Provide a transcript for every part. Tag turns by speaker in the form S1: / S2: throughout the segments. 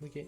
S1: Ok.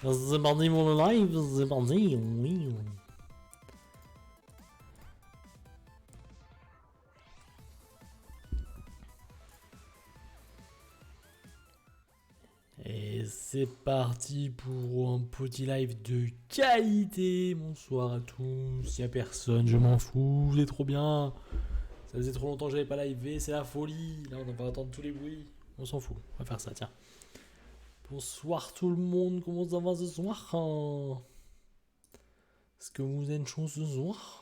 S1: C'est parti pour le live, c'est parti, oui. Et c'est parti pour un petit live de qualité. Bonsoir à tous, y'a personne, je m'en fous, c'est trop bien. Ça faisait trop longtemps que j'avais pas livé, c'est la folie. Là on va entendre tous les bruits, on s'en fout, on va faire ça, tiens. Bonsoir tout le monde, comment ça va ce soir? Est-ce que vous êtes chaud ce soir?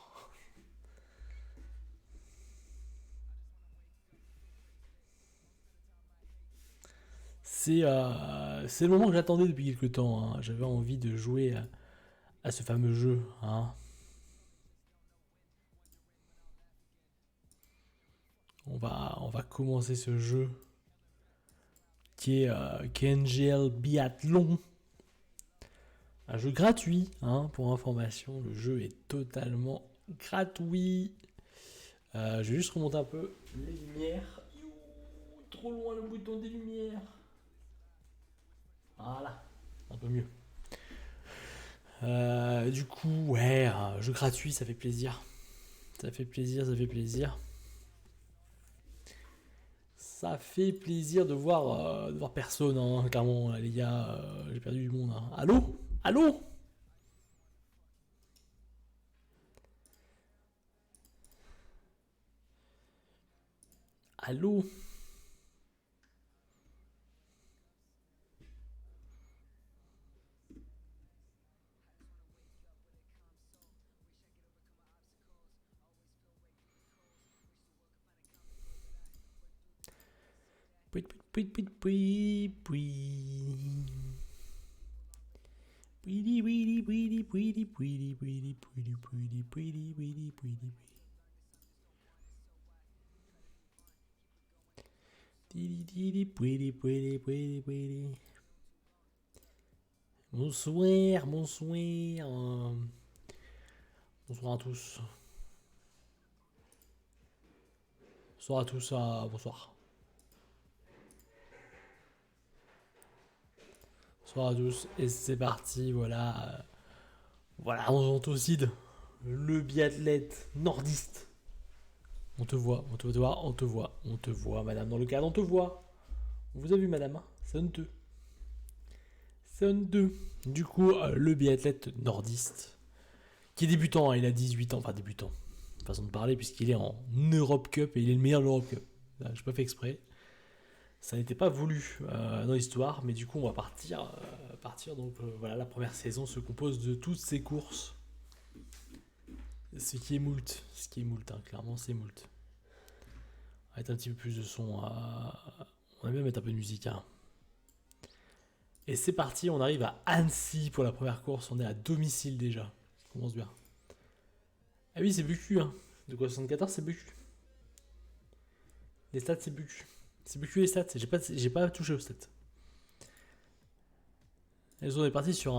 S1: C'est le moment que j'attendais depuis quelques temps, hein. J'avais envie de jouer à ce fameux jeu, hein. On va commencer ce jeu qui est NGL Biathlon. Un jeu gratuit, hein, pour information. Le jeu est totalement gratuit. Je vais juste remonter un peu les lumières. Trop loin le bouton des lumières. Voilà, un peu mieux. Du coup, ouais, un jeu gratuit, ça fait plaisir. Ça fait plaisir, ça fait plaisir. Ça fait plaisir de voir personne, hein, clairement, les gars, j'ai perdu du monde. Hein. Allô? Allô? Allô? Bonsoir, bonsoir. Bonsoir à tous. Bonsoir à tous, bonsoir. Bonsoir à tous, et c'est parti, voilà. Voilà, on t'ocide. Le biathlète nordiste. On te voit, on te voit, on te voit, on te voit, madame, dans le cadre, on te voit. On vous a vu, madame, hein, ça ne te. Zone 2. Du coup, le biathlète nordiste, qui est débutant, hein, il a 18 ans, enfin débutant, façon de parler, puisqu'il est en Europe Cup et il est le meilleur de l'Europe Cup. Je n'ai pas fait exprès. Ça n'était pas voulu dans l'histoire, mais du coup, on va partir. Donc voilà, la première saison se compose de toutes ces courses. Ce qui est moult. Hein, clairement, c'est moult. On va mettre un petit peu plus de son. On va même mettre un peu de musique. Hein. Et c'est parti, on arrive à Annecy pour la première course. On est à domicile déjà. Ça commence bien. Ah oui, c'est BQ. Hein. De quoi 74, c'est BQ. Les stats, c'est BQ. C'est BQ les stats. J'ai pas touché aux stats. Et on est parti sur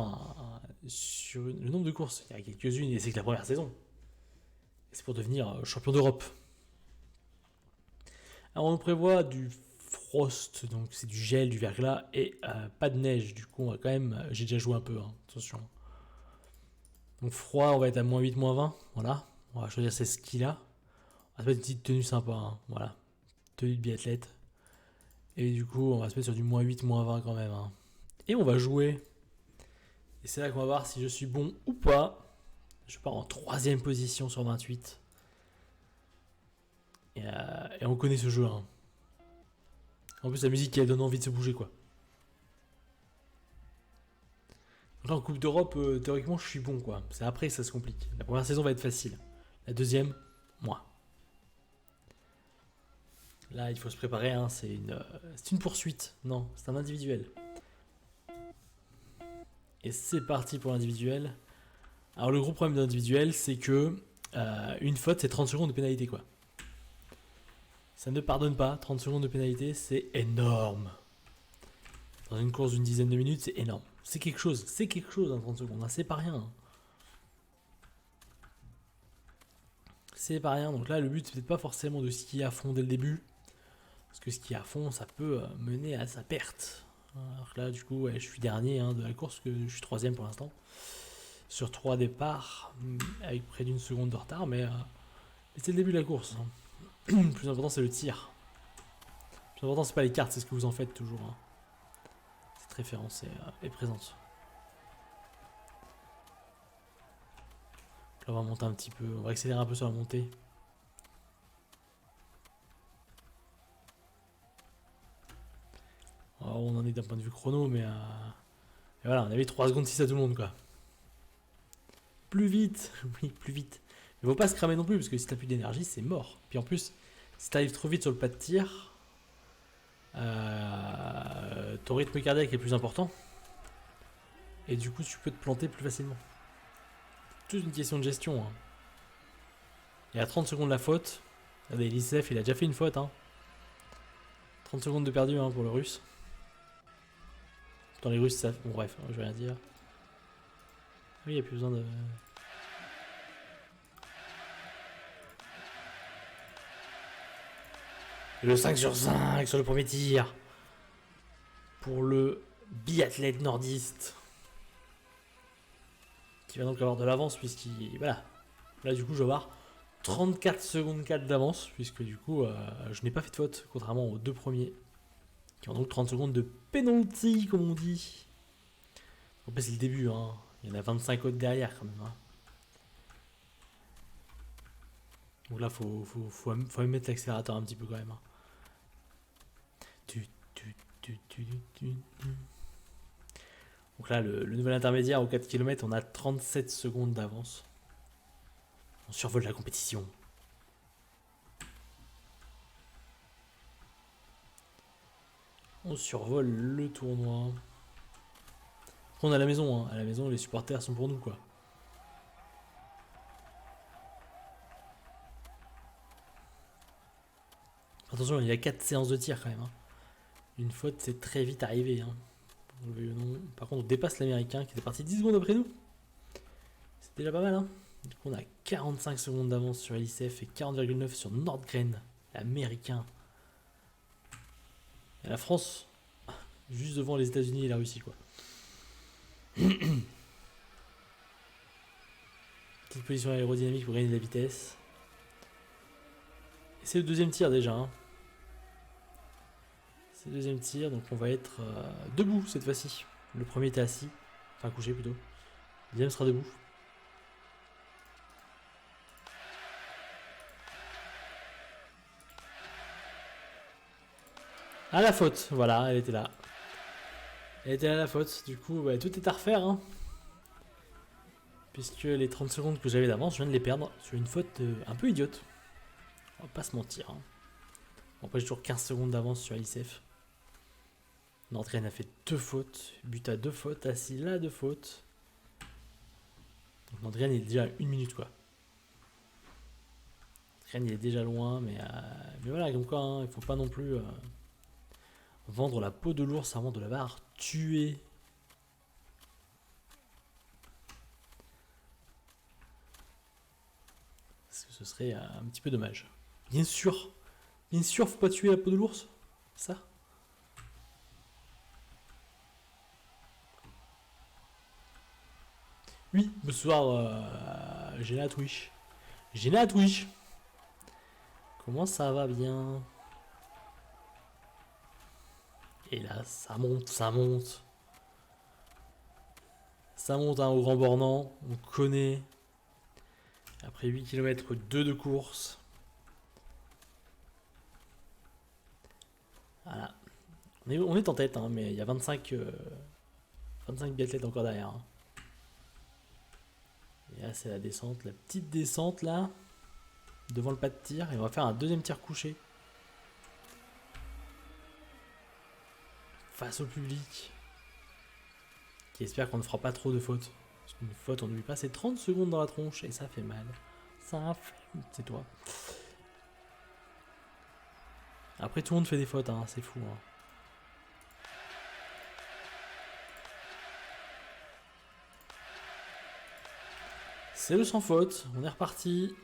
S1: le nombre de courses. Il y a quelques-unes, et c'est que la première saison. Et c'est pour devenir champion d'Europe. Alors on prévoit du frost, donc c'est du gel, du verglas, et pas de neige. Du coup, on va quand même. J'ai déjà joué un peu, hein, attention. Donc froid, on va être à moins 8, moins 20. Voilà. On va choisir ces skis-là. On va se mettre une petite tenue sympa. Hein, voilà. Tenue de biathlète. Et du coup, on va se mettre sur du moins 8, moins 20 quand même. Hein. Et on va jouer. Et c'est là qu'on va voir si je suis bon ou pas. Je pars en 3ème position sur 28. Et on connaît ce jeu. Hein. En plus, la musique, elle donne envie de se bouger, quoi. Là, en Coupe d'Europe, théoriquement, je suis bon, quoi. C'est après que ça se complique. La première saison va être facile. La deuxième, moi. Là, il faut se préparer. Hein. C'est une poursuite. Non, c'est un individuel. Et c'est parti pour l'individuel. Alors, le gros problème de l'individuel, c'est que une faute, c'est 30 secondes de pénalité, quoi. Ça ne pardonne pas. 30 secondes de pénalité, c'est énorme. Dans une course d'une dizaine de minutes, c'est énorme. C'est quelque chose, hein, 30 secondes. Hein, c'est pas rien. C'est pas rien. Donc là, le but, c'est peut-être pas forcément de skier à fond dès le début. Parce que skier à fond, ça peut mener à sa perte. Alors là, du coup, ouais, je suis dernier hein, de la course, que je suis 3ème pour l'instant. Sur 3 départs, avec près d'une seconde de retard, mais c'est le début de la course. Hein. Le plus important, c'est le tir. Le plus important, c'est pas les cartes, c'est ce que vous en faites toujours. Hein. Cette référence est présente. Là, on va monter un petit peu, on va accélérer un peu sur la montée. Alors, on en est d'un point de vue chrono, mais et voilà, on avait 3 secondes 6 à tout le monde, quoi. Plus vite, oui, plus vite. Mais faut pas se cramer non plus, parce que si t'as plus d'énergie, c'est mort. Puis en plus, si t'arrives trop vite sur le pas de tir, ton rythme cardiaque est plus important. Et du coup, tu peux te planter plus facilement. C'est toute une question de gestion. Hein. Et à 30 secondes la faute, regardez, l'ICF, il a déjà fait une faute. Hein. 30 secondes de perdu hein, pour le russe. Dans les Russes, ça. Bon, bref, je vais rien dire. Oui, il n'y a plus besoin de. Et le 5 sur 5 sur le premier tir. Pour le biathlète nordiste. Qui va donc avoir de l'avance, puisqu'il. Voilà. Là, du coup, je vais avoir 34 secondes 4 d'avance, puisque du coup, je n'ai pas fait de faute, contrairement aux 2 premiers. Qui ont donc 30 secondes de penalty, comme on dit. En plus, c'est le début, hein. Il y en a 25 autres derrière, quand même. Hein. Donc là, faut même mettre l'accélérateur un petit peu, quand même. Hein. Donc là, le nouvel intermédiaire, aux 4 km, on a 37 secondes d'avance. On survole la compétition. On survole le tournoi. Après, on est à la maison. Hein. À la maison, les supporters sont pour nous, quoi. Attention, il y a 4 séances de tir, quand même. Hein. Une faute, c'est très vite arrivé. Hein. Par contre, on dépasse l'américain qui était parti 10 secondes après nous. C'est déjà pas mal. Hein. Du coup, on a 45 secondes d'avance sur LICF et 40,9 sur Nordgren, l'américain. Et la France, juste devant les États-Unis et la Russie, quoi. Petite position aérodynamique pour gagner de la vitesse. Et c'est le deuxième tir déjà. Hein. C'est le deuxième tir, donc on va être debout cette fois-ci. Le premier était assis, enfin couché plutôt. Le deuxième sera debout. À la faute, voilà, elle était là. Elle était là à la faute, du coup bah, tout est à refaire. Hein. Puisque les 30 secondes que j'avais d'avance, je viens de les perdre sur une faute un peu idiote. On va pas se mentir. Hein. Bon, après j'ai toujours 15 secondes d'avance sur ICF. Nordgren a fait 2 fautes, but à 2 fautes, assis là 2 fautes. Donc Nordgren est déjà à 1 minute quoi. Nordgren il est déjà loin, mais voilà, comme quoi, hein, il faut pas non plus vendre la peau de l'ours avant de l'avoir tué. Parce que ce serait un petit peu dommage. Bien sûr, faut pas tuer la peau de l'ours. Ça. Oui, ce soir, j'ai la Twitch. J'ai la Twitch. Comment ça va bien? Et là, ça monte, ça monte. Ça monte hein, au Grand Bornand, on connaît. Après 8 km 2 de course. Voilà. On est en tête, hein, mais il y a 25 biathlètes encore derrière. Hein. Et là, c'est la descente, la petite descente là, devant le pas de tir. Et on va faire un deuxième tir couché. Face au public. Qui espère qu'on ne fera pas trop de fautes. Parce qu'une faute, on lui passe 30 secondes dans la tronche et ça fait mal. Ça fait. C'est toi. Après, tout le monde fait des fautes, hein, c'est fou. Hein. C'est le sans faute, on est reparti.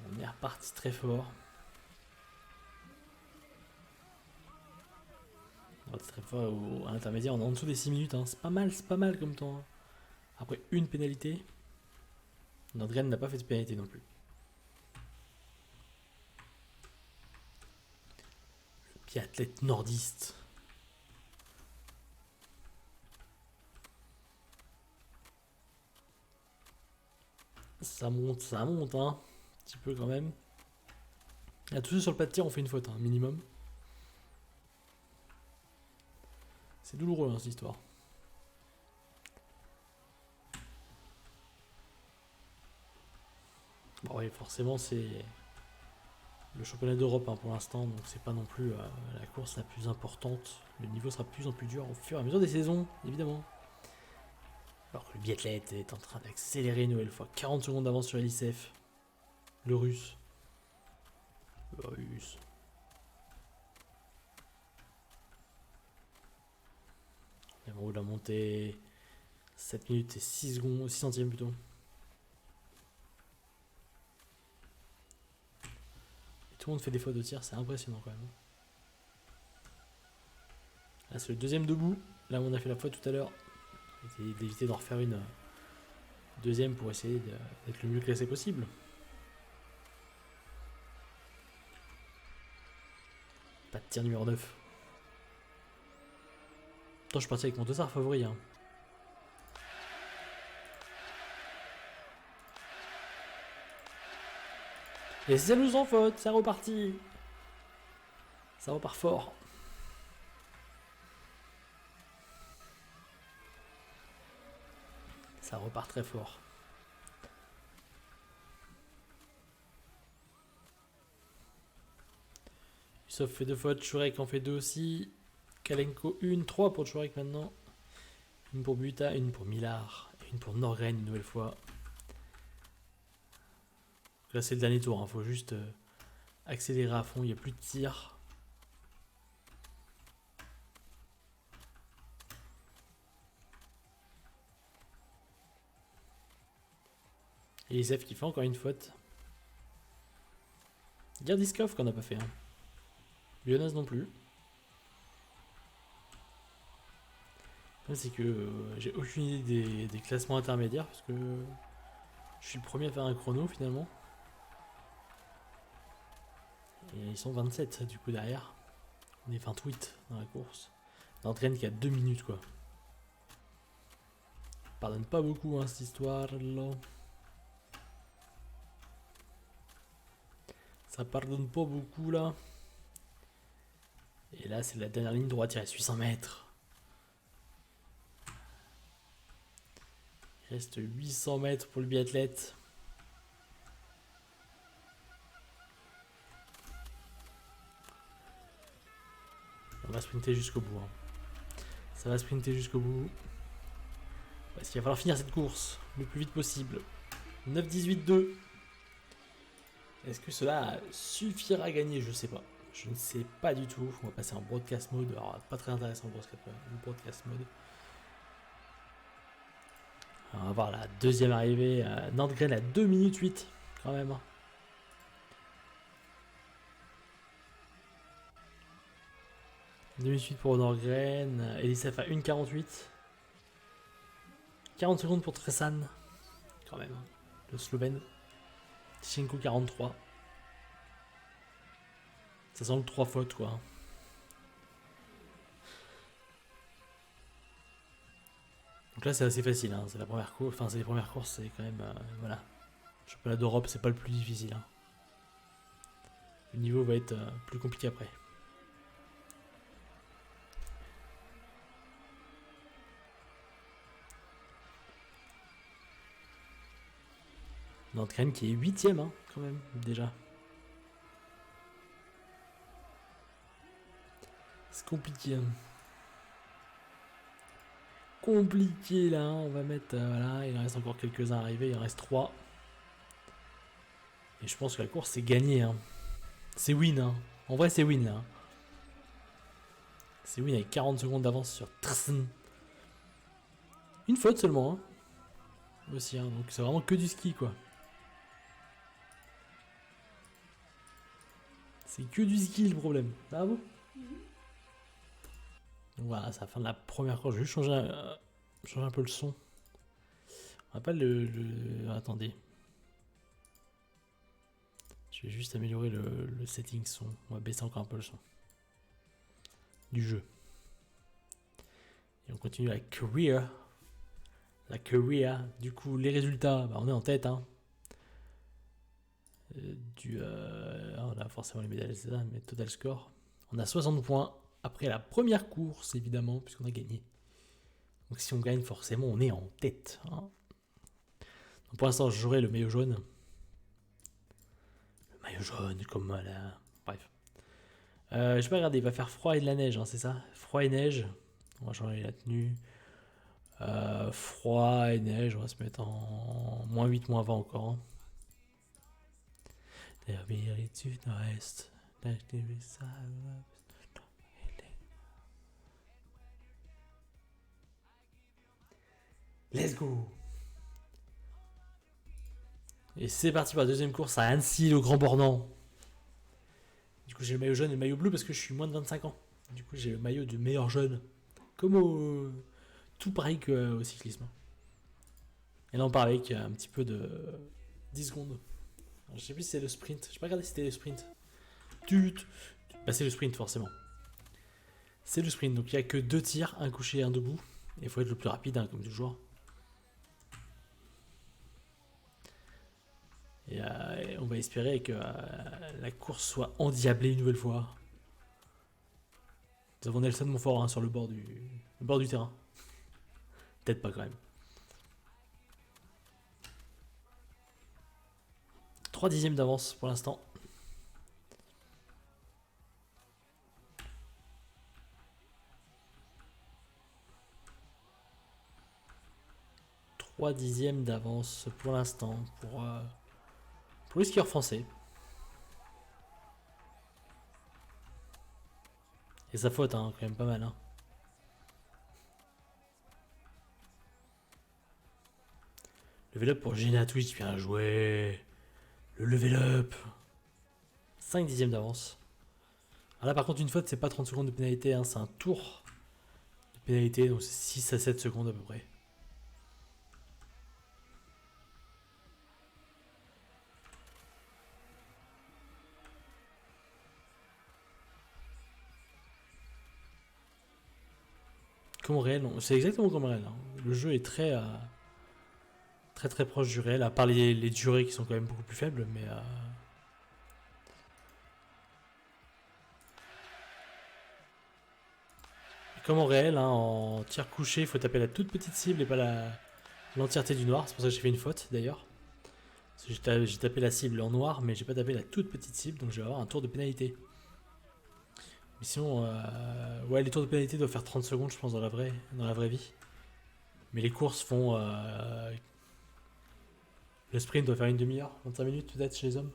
S1: On est reparti très fort. On est très fort à l'intermédiaire, on est en dessous des 6 minutes. Hein. C'est pas mal comme temps. Hein. Après une pénalité. Nordgren n'a pas fait de pénalité non plus. Le biathlète nordiste. Ça monte, hein. Un petit peu quand même. Là, tous ceux sur le pas de tir, on fait une faute, hein, minimum. C'est douloureux, hein, cette histoire. Bon, oui, forcément, c'est le championnat d'Europe hein, pour l'instant, donc c'est pas non plus la course la plus importante. Le niveau sera de plus en plus dur au fur et à mesure des saisons, évidemment. Alors que le biathlète est en train d'accélérer une nouvelle fois. 40 secondes d'avance sur l'ICF. Le russe. Le russe. Et bon, il a monté 7 minutes et 6 secondes, 6 centièmes plutôt. Et tout le monde fait des fautes de tir, c'est impressionnant quand même. Là c'est le deuxième debout. Là où on a fait la faute tout à l'heure. D'éviter d'en refaire une deuxième pour essayer d'être le mieux classé possible. Pas de tir numéro 9. Attends, je suis parti avec mon dossard favori. Hein. Et c'est nous en faute, ça repartit. Ça repart fort. Ça repart très fort. Sauf fait 2 fautes, Churek en fait 2 aussi. Kalenko 1, 3 pour Churek maintenant. Une pour Buta, une pour Millard, et une pour Nordgren une nouvelle fois. Là c'est le dernier tour, il faut juste accélérer à fond, il n'y a plus de tir. Et Lisef qui fait encore une faute. Gardiskov qu'on n'a pas fait. Hein. Lyonaz non plus. C'est que j'ai aucune idée des classements intermédiaires parce que je suis le premier à faire un chrono finalement. Et ils sont 27 du coup derrière. On est 28 dans la course. Nordgren qui a 2 minutes quoi. Pardonne pas beaucoup hein, cette histoire là. Ça pardonne pas beaucoup là. Et là c'est la dernière ligne droite, il reste 800 mètres. Il reste 800 mètres pour le biathlète. On va sprinter jusqu'au bout. Hein. Ça va sprinter jusqu'au bout. Parce qu'il va falloir finir cette course le plus vite possible. 9-18-2. Est-ce que cela suffira à gagner? Je sais pas. Je ne sais pas du tout. On va passer en broadcast mode. Alors, pas très intéressant le broadcast mode. Alors, on va voir la deuxième arrivée. Nordgren à 2 minutes 8 quand même. 2 minutes 8 pour Nordgren. Elisef à 1,48. 40 secondes pour Tresan. Quand même. Le Slovène. Tishenko 43. Ça sent le 3 fautes quoi. Donc là c'est assez facile, hein. C'est la première course, enfin c'est les premières courses, c'est quand même voilà. Le championnat d'Europe c'est pas le plus difficile. Hein. Le niveau va être plus compliqué après. Nordgren qui est 8ème hein, quand même déjà. C'est compliqué. Hein. Compliqué là, hein. On va mettre voilà, il en reste encore quelques-uns à arriver, il en reste 3. Et je pense que la course c'est gagné. Hein. C'est win. Hein. En vrai c'est win là. Hein. C'est win avec 40 secondes d'avance sur Trsn. Une faute seulement. Hein. Aussi, hein. Donc c'est vraiment que du ski quoi. C'est que du ski le problème. Ah bon? Donc voilà, c'est la fin de la première course. Je vais juste changer un peu le son. On va pas attendez. Je vais juste améliorer le setting son. On va baisser encore un peu le son. Du jeu. Et on continue la career. La career. Du coup, les résultats, bah, on est en tête. Hein. On a forcément les médailles, c'est ça, mais total score. On a 60 points après la première course, évidemment, puisqu'on a gagné. Donc si on gagne, forcément, on est en tête. Hein. Donc pour l'instant, je jouerai le maillot jaune. Le maillot jaune, comme là. Bref. Je vais pas regarder, il va faire froid et de la neige, hein, c'est ça? Froid et neige. On va changer la tenue. Froid et neige, on va se mettre en moins 8, moins 20 encore. Hein. Let's go! Et c'est parti pour la deuxième course à Annecy, le Grand Bornand. Du coup, j'ai le maillot jaune et le maillot bleu parce que je suis moins de 25 ans. Du coup, j'ai le maillot du meilleur jeune. Comme tout pareil qu'au cyclisme. Et là, on part avec un petit peu de 10 secondes. Alors, je sais plus si c'est le sprint. Je sais pas regarder si c'était le sprint. Bah, c'est le sprint, forcément. C'est le sprint. Donc, il n'y a que 2 tirs, un couché et un debout. Et il faut être le plus rapide, hein, comme toujours. Et on va espérer que la course soit endiablée une nouvelle fois. Nous avons Nelson Montfort hein, sur le bord du terrain. Peut-être pas quand même. 3 dixièmes d'avance pour l'instant. Trois dixièmes d'avance pour l'instant pour le skieur français. Et sa faute, hein, quand même pas mal. Hein. Level up pour Gina Twitch, bien joué. Le level up. 5 dixièmes d'avance. Alors là, par contre, une faute, c'est pas 30 secondes de pénalité, hein, c'est un tour de pénalité, donc c'est 6 à 7 secondes à peu près. Comme au réel, c'est exactement comme au réel. Hein. Le jeu est très proche du réel, à part les durées qui sont quand même beaucoup plus faibles, mais... Comme au réel, hein, en tir couché, il faut taper la toute petite cible et pas l'entièreté du noir. C'est pour ça que j'ai fait une faute d'ailleurs. J'ai tapé la cible en noir, mais j'ai pas tapé la toute petite cible, donc je vais avoir un tour de pénalité. Mais sinon, ouais, les tours de pénalité doivent faire 30 secondes, je pense, dans la vraie vie. Mais les courses font... le sprint doit faire une demi-heure, 25 minutes peut-être chez les hommes.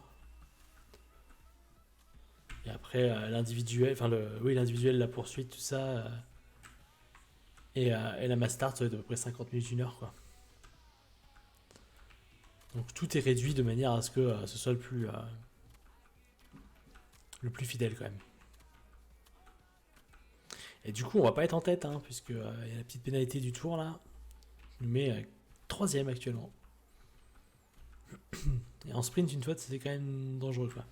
S1: Et après, l'individuel, l'individuel, la poursuite, tout ça... et la mass start, ça va être à peu près 50 minutes, 1 heure, quoi. Donc tout est réduit de manière à ce que ce soit le plus fidèle quand même. Et du coup, on va pas être en tête, hein, puisque y a la petite pénalité du tour là. Je nous mets 3ème actuellement. Et en sprint, une fois, c'était quand même dangereux, quoi.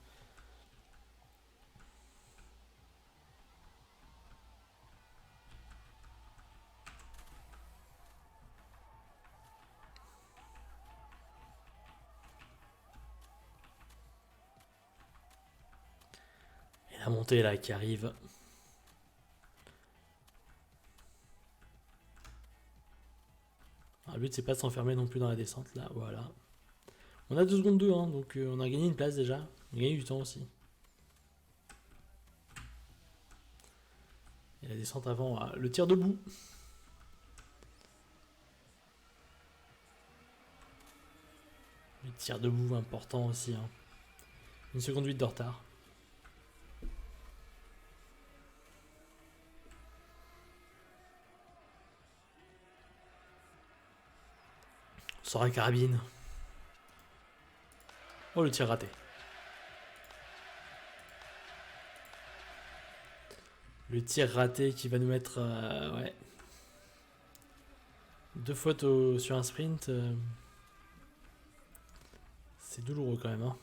S1: Et la montée là qui arrive. Alors, le but, c'est pas de s'enfermer non plus dans la descente là, voilà. On a 2 secondes 2, hein, donc on a gagné une place déjà. On a gagné du temps aussi. Et la descente avant, le tir debout. Le tir debout, important aussi. Hein. 1 seconde 8 de retard. On sort la carabine. Oh, le tir raté. Le tir raté qui va nous mettre... ouais. 2 fautes sur un sprint. C'est douloureux quand même. Hein.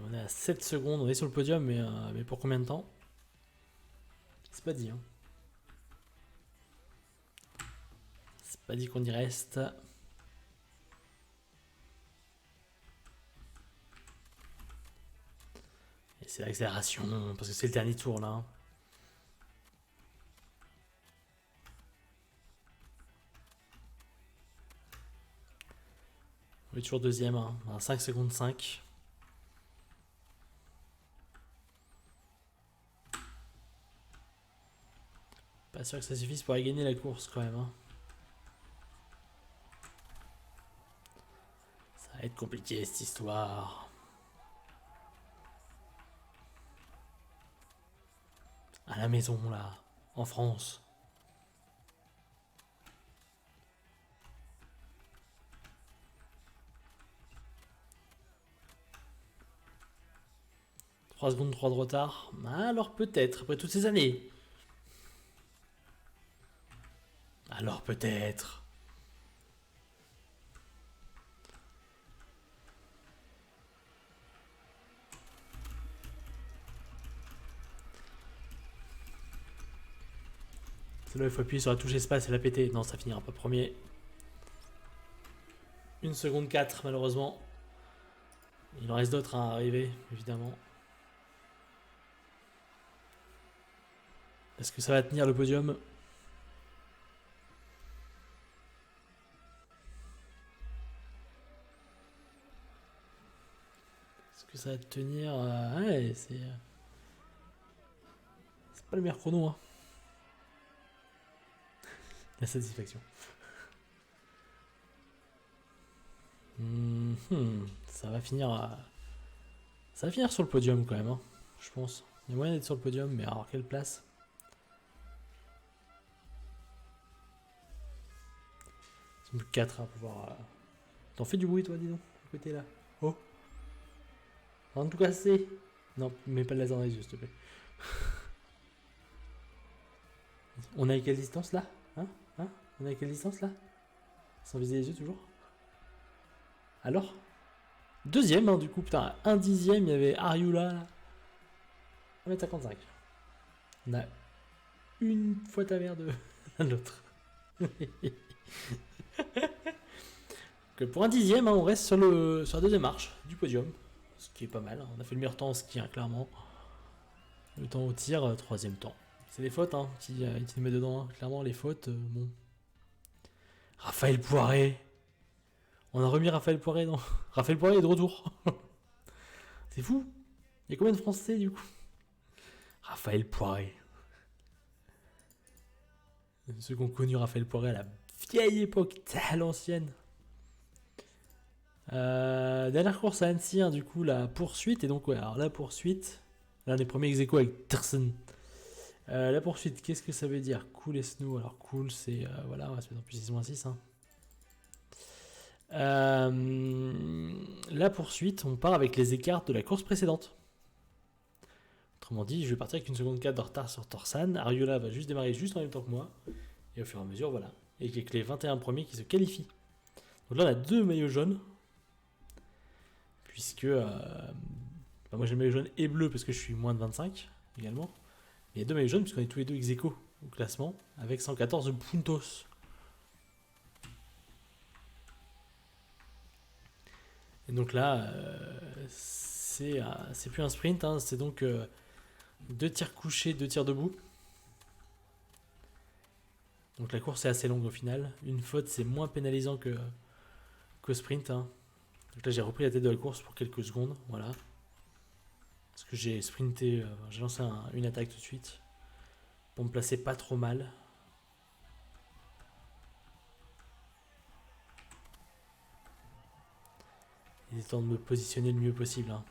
S1: On est à 7 secondes. On est sur le podium, mais pour combien de temps? C'est pas dit. Hein. C'est pas dit qu'on y reste. Et c'est l'accélération, parce que c'est le dernier tour là. Hein. On est toujours 2ème, hein, à 5 secondes 5. Pas sûr que ça suffise pour aller gagner la course quand même. Hein. Ça va être compliqué cette histoire. À la maison là, en France. « 3 secondes 3 de retard. Alors peut-être, après toutes ces années. Alors peut-être. C'est là il faut appuyer sur la touche espace et la péter. Non, ça finira pas premier. 1 seconde 4 malheureusement. Il en reste d'autres à arriver, évidemment. Est-ce que ça va tenir le podium? Est-ce que ça va tenir? Ouais, c'est pas le meilleur chrono. Hein. La satisfaction. Ça va finir ça va finir sur le podium quand même, hein, je pense. Il y a moyen d'être sur le podium, mais alors quelle place? C'est plus que 4 à pouvoir... T'en fais du bruit toi, dis donc, à côté là. Oh, en tout casser. Non, mets pas le laser dans les yeux, s'il te plaît. On est à quelle distance là? Hein? On est à quelle distance là? Sans viser les yeux toujours? Alors? Deuxième, hein, du coup, putain, un dixième, il y avait Ariula, là. 1m55. On a une fois ta mère de l'autre. Pour un dixième, hein, on reste sur la deuxième marche du podium. Ce qui est pas mal. On a fait le meilleur temps en ski, hein, clairement. Le temps au tir, troisième temps. C'est les fautes hein, qui nous met dedans. Hein. Clairement, les fautes, bon. Raphaël Poiré. On a remis Raphaël Poiré, non. Raphaël Poiré est de retour. C'est fou. Il y a combien de Français, du coup? Raphaël Poiré. Ceux qui ont connu Raphaël Poiré à la vieille époque, à l'ancienne. Dernière course à Annecy, hein, du coup, la poursuite. Et donc, ouais, alors la poursuite. L'un des premiers ex-aequo avec Tersen. La poursuite, qu'est-ce que ça veut dire? Cool et Snow. Alors, cool, c'est. Voilà, on va se mettre en plus 6-6. Hein. La poursuite, on part avec les écarts de la course précédente. Autrement dit, je vais partir avec une seconde 4 de retard sur Torsan. Ariola va juste démarrer juste en même temps que moi. Et au fur et à mesure, voilà. Et avec les 21 premiers qui se qualifient. Donc là, on a 2 maillots jaunes. Puisque. Moi, j'ai le maillot jaune et bleu parce que je suis moins de 25 également. Mais il y a 2 maillots jaunes puisqu'on est tous les deux ex-aequo au classement. Avec 114 puntos. Et donc là, c'est plus un sprint, hein, c'est donc 2 tirs couchés, 2 tirs debout. Donc la course est assez longue au final. Une faute, c'est moins pénalisant qu'au sprint. Hein. Donc là, j'ai repris la tête de la course pour quelques secondes, voilà. Parce que j'ai sprinté, j'ai lancé une attaque tout de suite pour me placer pas trop mal. Il est temps de me positionner le mieux possible. Hein.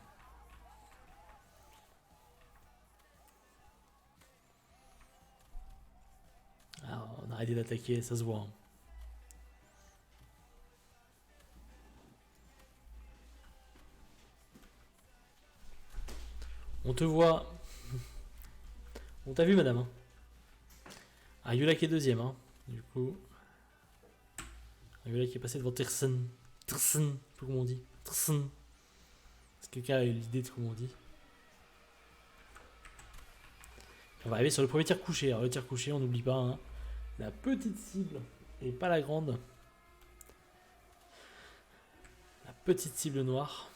S1: Alors, on a arrêté d'attaquer, ça se voit. Hein. On te voit. On t'a vu, madame. Hein. Ah, Yula qui est deuxième. Hein. Du coup. Yula qui est passé devant Tersen. Tersen, je sais pas comment on dit. Tersen. Est-ce que quelqu'un a eu l'idée de comment on dit? On va arriver sur le premier tir couché. Alors, le tir couché, on n'oublie pas. Hein. La petite cible et pas la grande. La petite cible noire.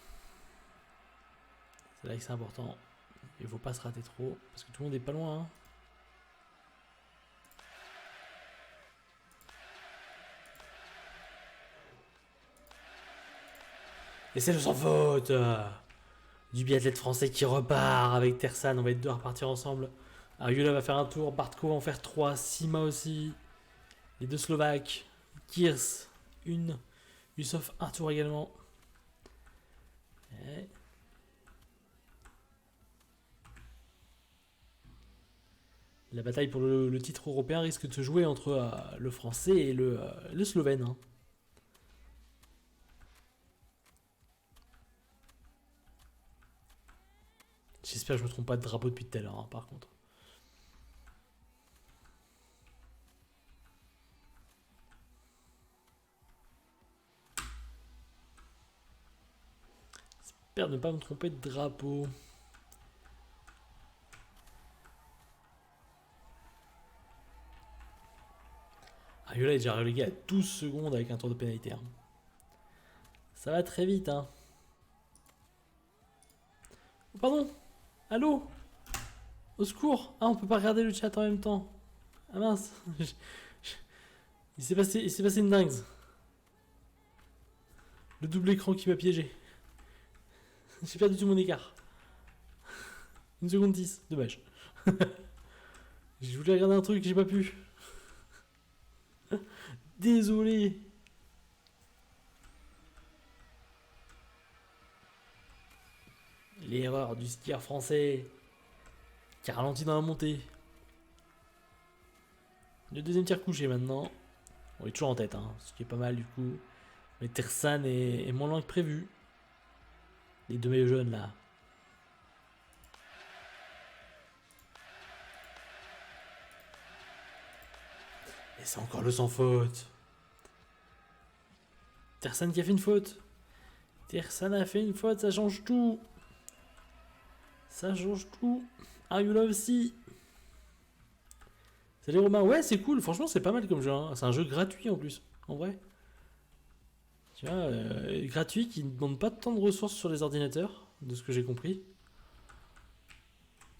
S1: C'est là que c'est important. Il faut pas se rater trop. Parce que tout le monde est pas loin. Hein. Et c'est le sans faute du biathlète français qui repart avec Tersan. On va être deux à repartir ensemble. Alors Yula va faire un tour. Bartko va en faire 3. Sima aussi. Les deux Slovaques. Kirs, une. Yusuf, un tour également. Et... La bataille pour le titre européen risque de se jouer entre le français et le slovène. Hein. J'espère que je ne me trompe pas de drapeau depuis tout à l'heure, hein, par contre. J'espère ne pas me tromper de drapeau. Ariola est déjà relégué à 12 secondes avec un tour de pénalité. Hein. Ça va très vite, hein. Oh, pardon. Allô. Au secours. Ah, on peut pas regarder le chat en même temps. Ah mince. Il s'est passé une dingue. Le double écran qui m'a piégé. J'ai perdu tout mon écart. 1 seconde 10. Dommage. Je voulais regarder un truc, j'ai pas pu. Désolé. L'erreur du skieur français qui a ralenti dans la montée. Le deuxième tir couché maintenant. On est toujours en tête, hein, ce qui est pas mal du coup. Mais Tersan est moins lent que prévu. Les deux maillots jaunes là. Et c'est encore le sans faute. Tersan qui a fait une faute. Tersan a fait une faute, ça change tout. Ça change tout. Ayula aussi. Salut Romain, ouais c'est cool, franchement c'est pas mal comme jeu, hein. C'est un jeu gratuit en plus, en vrai. Tu vois, gratuit qui ne demande pas tant de ressources sur les ordinateurs, de ce que j'ai compris.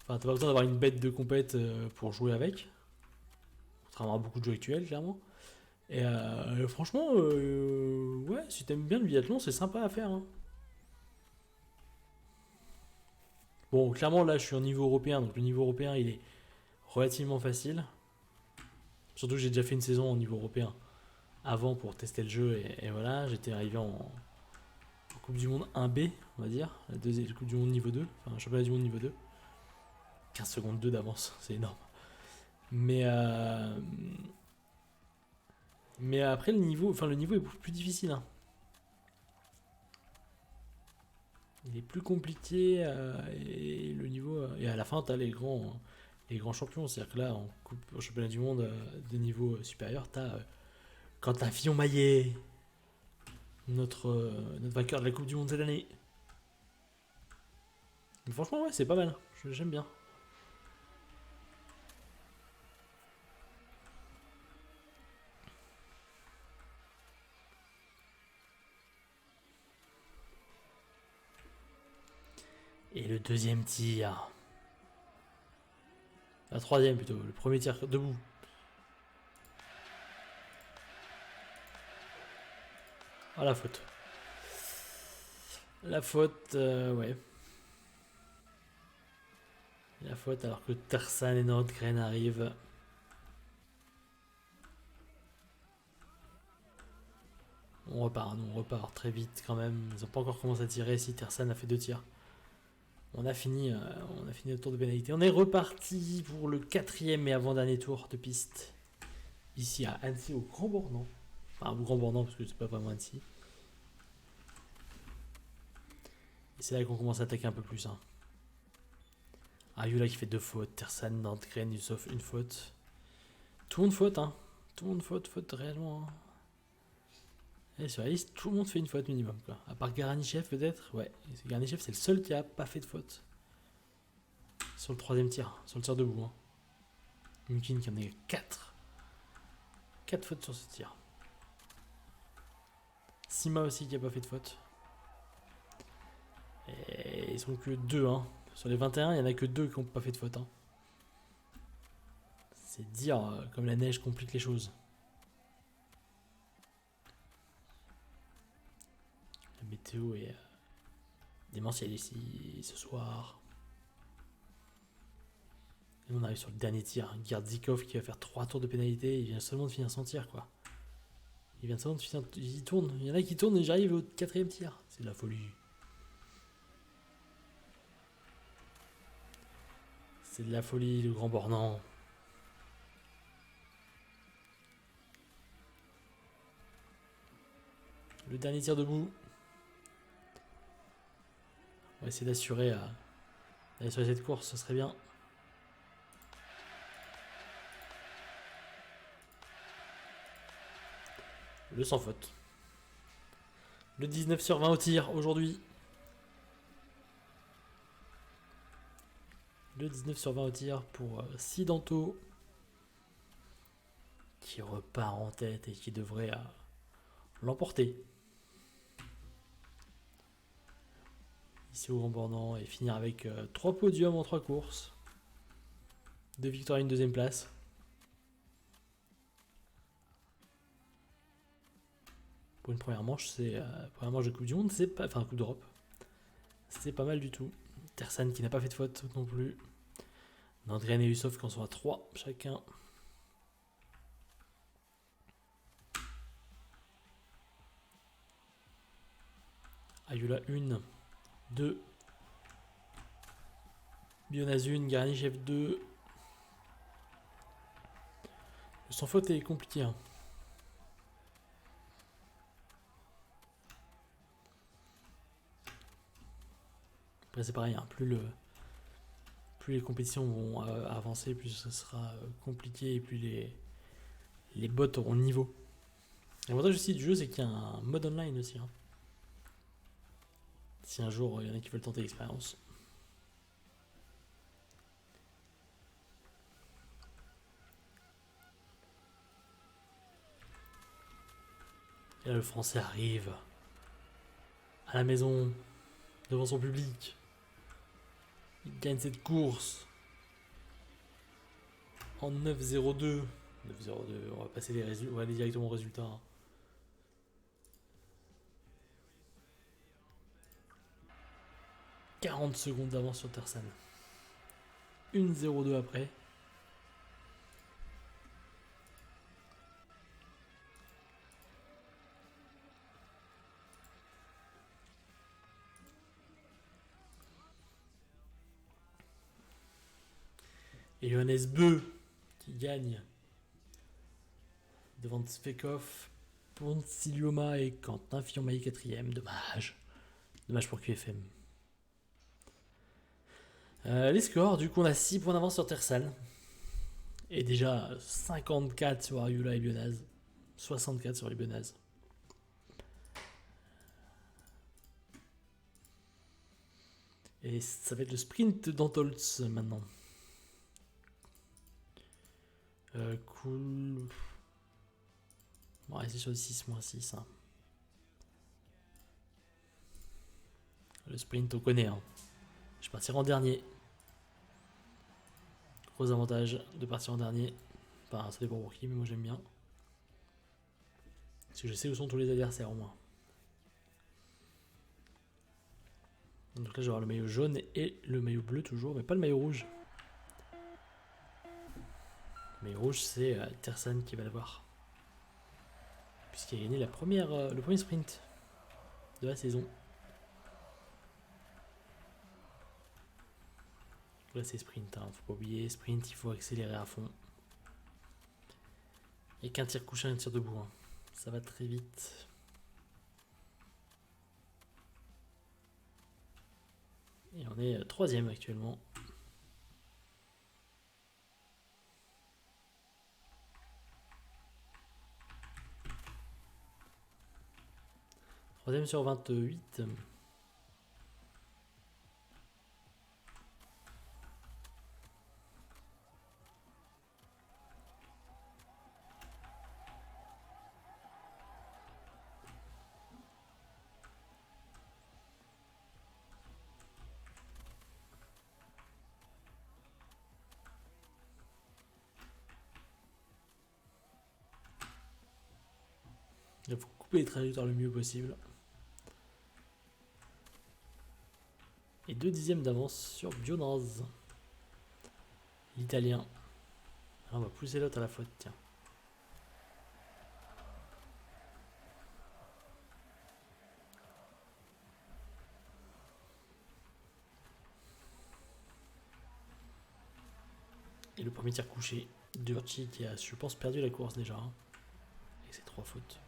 S1: Enfin, t'as pas besoin d'avoir une bête de compète pour jouer avec. Contrairement à beaucoup de jeux actuels, clairement. Et franchement, ouais, si t'aimes bien le biathlon, c'est sympa à faire, hein. Bon, clairement là je suis en niveau européen, donc le niveau européen il est relativement facile. Surtout que j'ai déjà fait une saison au niveau européen avant pour tester le jeu et voilà, j'étais arrivé en Coupe du Monde 1B, on va dire, la deuxième Coupe du Monde niveau 2, enfin championnat du monde niveau 2. 15 secondes 2 d'avance, c'est énorme. Mais mais après le niveau est beaucoup plus difficile, hein. Il est plus compliqué et le niveau et à la fin t'as les grands champions, c'est-à-dire que là au championnat du monde de niveau supérieur, t'as quand t'as Fillon Maillet, notre vainqueur de la Coupe du Monde cette année. Mais franchement, ouais, c'est pas mal. J'aime bien. Et le deuxième tir. La troisième plutôt. Le premier tir debout. Ah, la faute. La faute, ouais. La faute alors que Tersan et Nordgren arrivent. On repart, nous on repart très vite quand même. Ils ont pas encore commencé à tirer si Tersan a fait 2 tirs. On a fini le tour de pénalité. On est reparti pour le quatrième et avant-dernier tour de piste. Ici à Annecy au Grand Bornand. Enfin au Grand Bornand parce que c'est pas vraiment Annecy. Et c'est là qu'on commence à attaquer un peu plus, hein. Ayula qui fait 2 fautes. Tersan, Nordgren, Yusuf une faute. Tout le monde faute, hein. Tout le monde faute réellement, hein. Et sur la liste, tout le monde fait une faute minimum, quoi. À part Garanichev peut-être. Ouais, Garanichev c'est le seul qui a pas fait de faute. Sur le troisième tir, sur le tir debout, hein. Mumkin qui en a 4. 4 fautes sur ce tir. Sima aussi qui a pas fait de faute. Et ils sont que 2, hein. Sur les 21, il y en a que 2 qui n'ont pas fait de faute, hein. C'est dire comme la neige complique les choses. La météo est démentielle ici ce soir. Et on arrive sur le dernier tir. Gardzikov qui va faire 3 tours de pénalité. Il vient seulement de finir son tir, quoi. Il vient seulement de finir. Il tourne. Il y en a qui tournent et j'arrive au 4ème tir. C'est de la folie. C'est de la folie, le Grand Bornand. Le dernier tir debout. On va essayer d'assurer d'aller sur cette course, ce serait bien. Le sans faute. Le 19 sur 20 au tir aujourd'hui. Le 19 sur 20 au tir pour Sidanto. Qui repart en tête et qui devrait l'emporter. Ici au Grand Bornand et finir avec 3 podiums en 3 courses. 2 victoires et une deuxième place. Pour une première manche, c'est première manche de Coupe du Monde, c'est pas, enfin Coupe d'Europe, c'est pas mal du tout. Tersan qui n'a pas fait de faute non plus. Nordgren et Usov qui en sont à 3 chacun. Ayula 1, 2. Bionazune, Garnichev 2. Le sans faute est compliqué, hein. Après c'est pareil, hein, plus les compétitions vont avancer, plus ce sera compliqué et plus les bots auront le niveau. L'avantage aussi du jeu, c'est qu'il y a un mode online aussi, hein. Si un jour il y en a qui veulent tenter l'expérience. Et là, le Français arrive à la maison, devant son public. Il gagne cette course en 9,02. 9,02, on va passer les résultats, on va aller directement aux résultats. « 40 secondes d'avance sur Tersan. 1,02 après. Et Johannes Beu qui gagne devant Svekov, Poncilioma et Quentin Fillon-Maillet 4ème. Dommage. Dommage pour QFM. Les scores, du coup, on a 6 points d'avance sur Tersan. Et déjà 54 sur Ariula et Bionaz. 64 sur les Bionaz. Et ça va être le sprint d'Antolz maintenant. Cool. On va rester sur le 6-6. Hein. Le sprint, on connaît. Hein. Je partirai en dernier. Gros avantage de partir en dernier. Enfin, ça dépend pour qui, mais moi j'aime bien. Parce que je sais où sont tous les adversaires au moins. Donc là, je vais avoir le maillot jaune et le maillot bleu toujours, mais pas le maillot rouge. Le maillot rouge, c'est Tersan qui va l'avoir. Puisqu'il a gagné le premier sprint de la saison. Là, c'est sprint, hein. Faut pas oublier. Sprint, il faut accélérer à fond. Et qu'un tir couché, un tir debout. Hein. Ça va très vite. Et on est 3ème actuellement. Troisième sur 28. Il faut couper les trajectoires le mieux possible. Et 2 dixièmes d'avance sur Bionaz. L'italien. On va pousser l'autre à la faute, tiens. Et le premier tir couché, Durci qui a, je pense, perdu la course déjà. Hein, avec ses 3 fautes.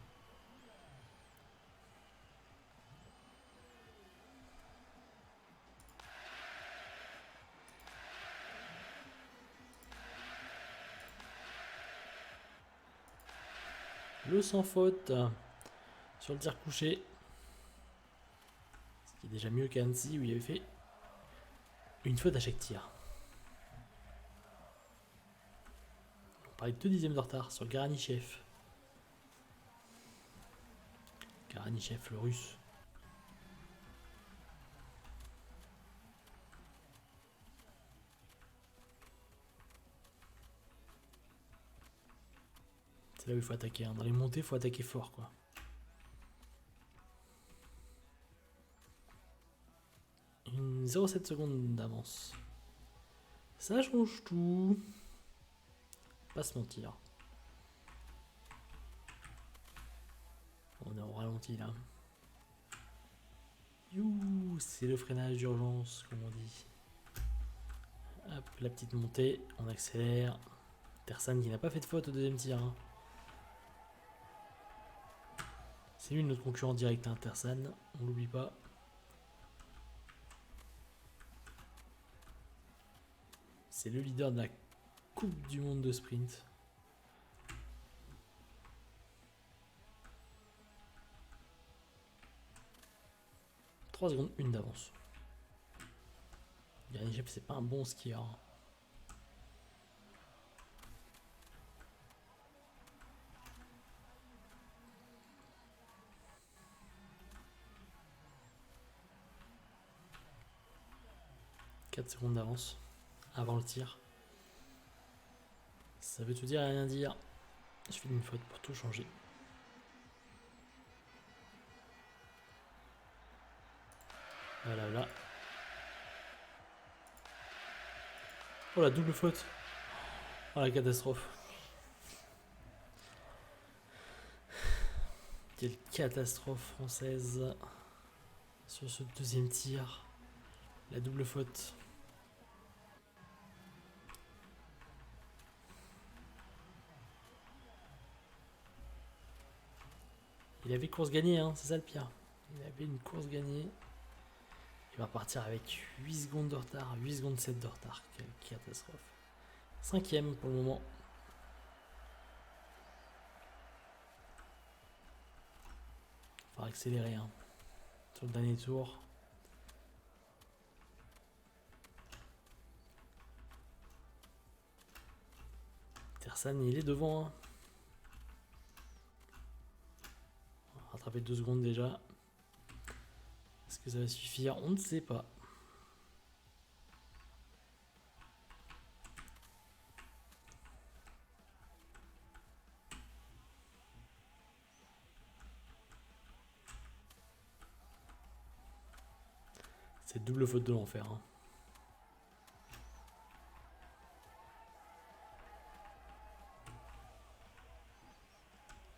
S1: Le sans faute sur le tir couché. Ce qui est déjà mieux qu'Annecy où il avait fait une faute à chaque tir. On parlait de 2 dixièmes de retard sur Garanichev. Garanichev, le russe. C'est là où il faut attaquer. Hein. Dans les montées, il faut attaquer fort, quoi. Une 0,7 secondes d'avance. Ça change tout. Pas se mentir. On est au ralenti là. You, c'est le freinage d'urgence, comme on dit. Hop, la petite montée, on accélère. Tersan qui n'a pas fait de faute au deuxième tir. Hein. C'est lui notre concurrent direct, hein, Tersan, on l'oublie pas. C'est le leader de la Coupe du Monde de sprint. 3 secondes 1 d'avance. Granit c'est pas un bon skieur. « 4 secondes d'avance avant le tir. Ça veut tout dire et rien dire. Je fais une faute pour tout changer. Voilà. Oh la double faute. Oh la catastrophe. Quelle catastrophe française sur ce deuxième tir. La double faute. Il avait course gagnée, hein, c'est ça le pire. Il avait une course gagnée. Il va partir avec 8 secondes de retard, 8 secondes 7 de retard. Quelle catastrophe. 5ème pour le moment. Il va accélérer hein, sur le dernier tour. Tersan, il est devant. Hein. On va rattraper 2 secondes déjà. Est-ce que ça va suffire? On ne sait pas. C'est double faute de l'enfer. Hein.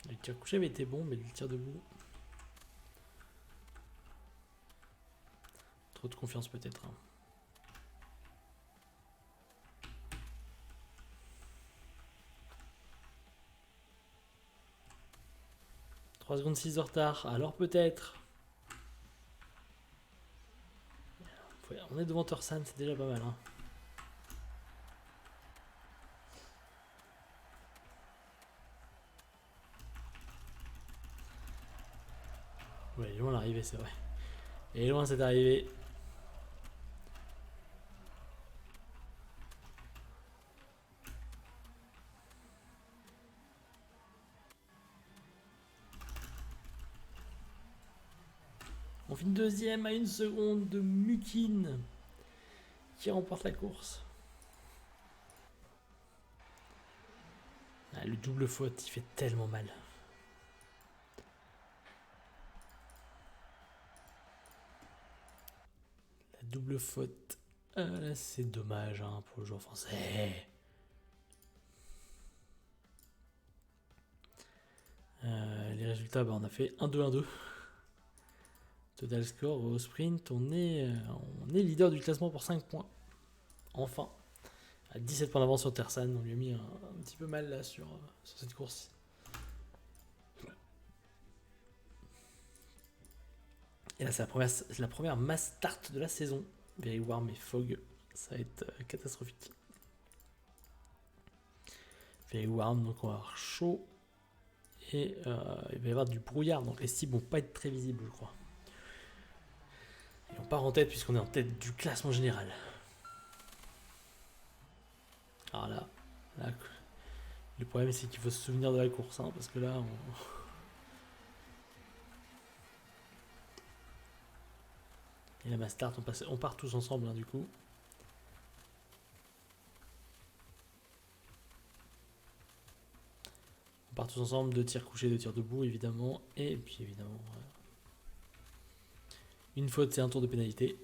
S1: Le tir couché avait été bon, mais le tir debout. Trop de confiance peut-être. Hein. « 3 secondes 6 de retard, alors peut-être. On est devant Tersan, c'est déjà pas mal. Hein. Ouais, il est loin l'arrivée, c'est vrai. Il est loin cette arrivée. On finit deuxième à 1 seconde de Mukin qui remporte la course. Ah, le double faute, il fait tellement mal. La double faute, c'est dommage hein, pour le joueur français. Les résultats, on a fait 1-2-1-2. Total score au sprint, on est leader du classement pour 5 points. Enfin, à 17 points d'avance sur Tersan, on lui a mis un petit peu mal là sur cette course. Et là, c'est la première mass start de la saison. Very Warm et Fog, ça va être catastrophique. Very Warm, donc on va avoir chaud. Et il va y avoir du brouillard, donc les cibles vont pas être très visibles, je crois. Et on part en tête puisqu'on est en tête du classement général. Alors là le problème c'est qu'il faut se souvenir de la course, hein, parce que là, et la mass start, on part tous ensemble, hein, du coup. On part tous ensemble, 2 tirs couchés, 2 tirs debout, évidemment. Et puis, évidemment, une faute, c'est un tour de pénalité.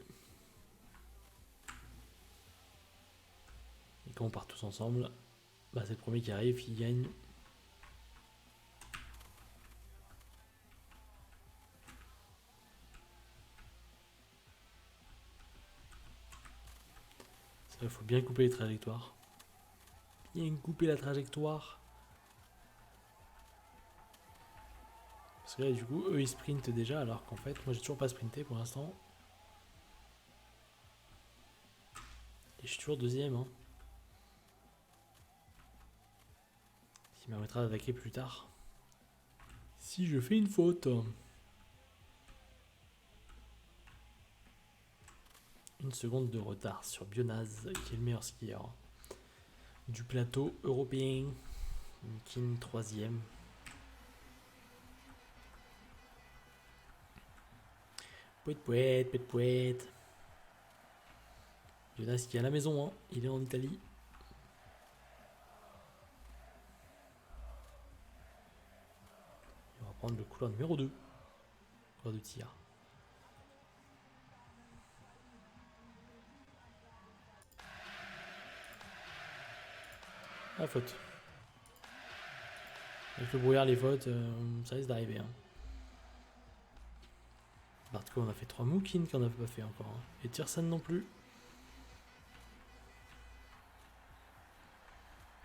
S1: Et quand on part tous ensemble, c'est le premier qui arrive qui gagne. Il faut bien couper les trajectoires. Bien couper la trajectoire. Parce que là, du coup, eux, ils sprintent déjà, alors qu'en fait, moi, j'ai toujours pas sprinté pour l'instant. Et je suis toujours deuxième. Hein. Ce qui me permettra d'attaquer plus tard. Si je fais une faute. Une seconde de retard sur Bionaz, qui est le meilleur skieur du plateau européen. Kin 3ème. Pouet pouet, pouet pouet. Bionaz qui est à la maison, hein. Il est en Italie. Il va prendre le couloir numéro 2. Couloir de tir. Ah, faute. Avec le brouillard, les fautes, ça risque d'arriver. Hein. Bartko, on a fait 3 Mookin qu'on n'a pas fait encore. Hein. Et Tiersen non plus.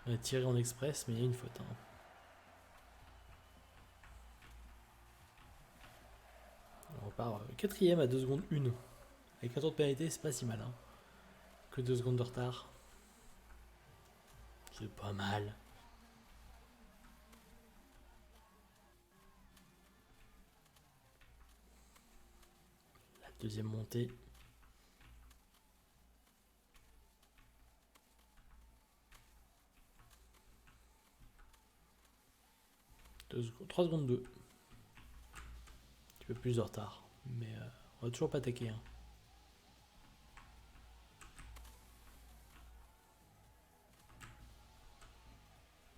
S1: On a tiré en express, mais il y a une faute. Hein. On repart 4ème à 2 secondes 1. Avec un tour de pénalité, c'est pas si mal. Hein. Que 2 secondes de retard. C'est pas mal. La deuxième montée. Deux, 3 secondes 2. Un petit peu plus de retard. Mais on va toujours pas attaquer. Hein.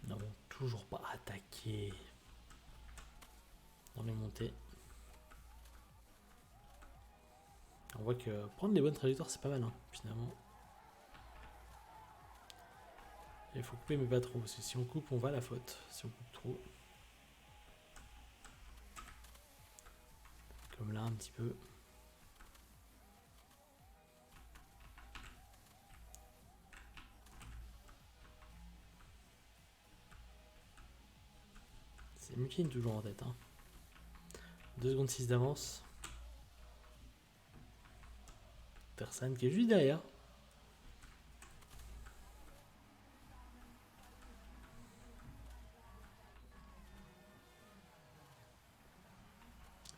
S1: Non, toujours pas attaquer. Dans les montées. On voit que prendre les bonnes trajectoires, c'est pas mal, hein, finalement. Il faut couper, mais pas trop. Parce que si on coupe, on va à la faute. Si on coupe trop. Comme là, un petit peu. C'est Mukin toujours en tête. Hein. 2 secondes 6 d'avance. Personne qui est juste derrière.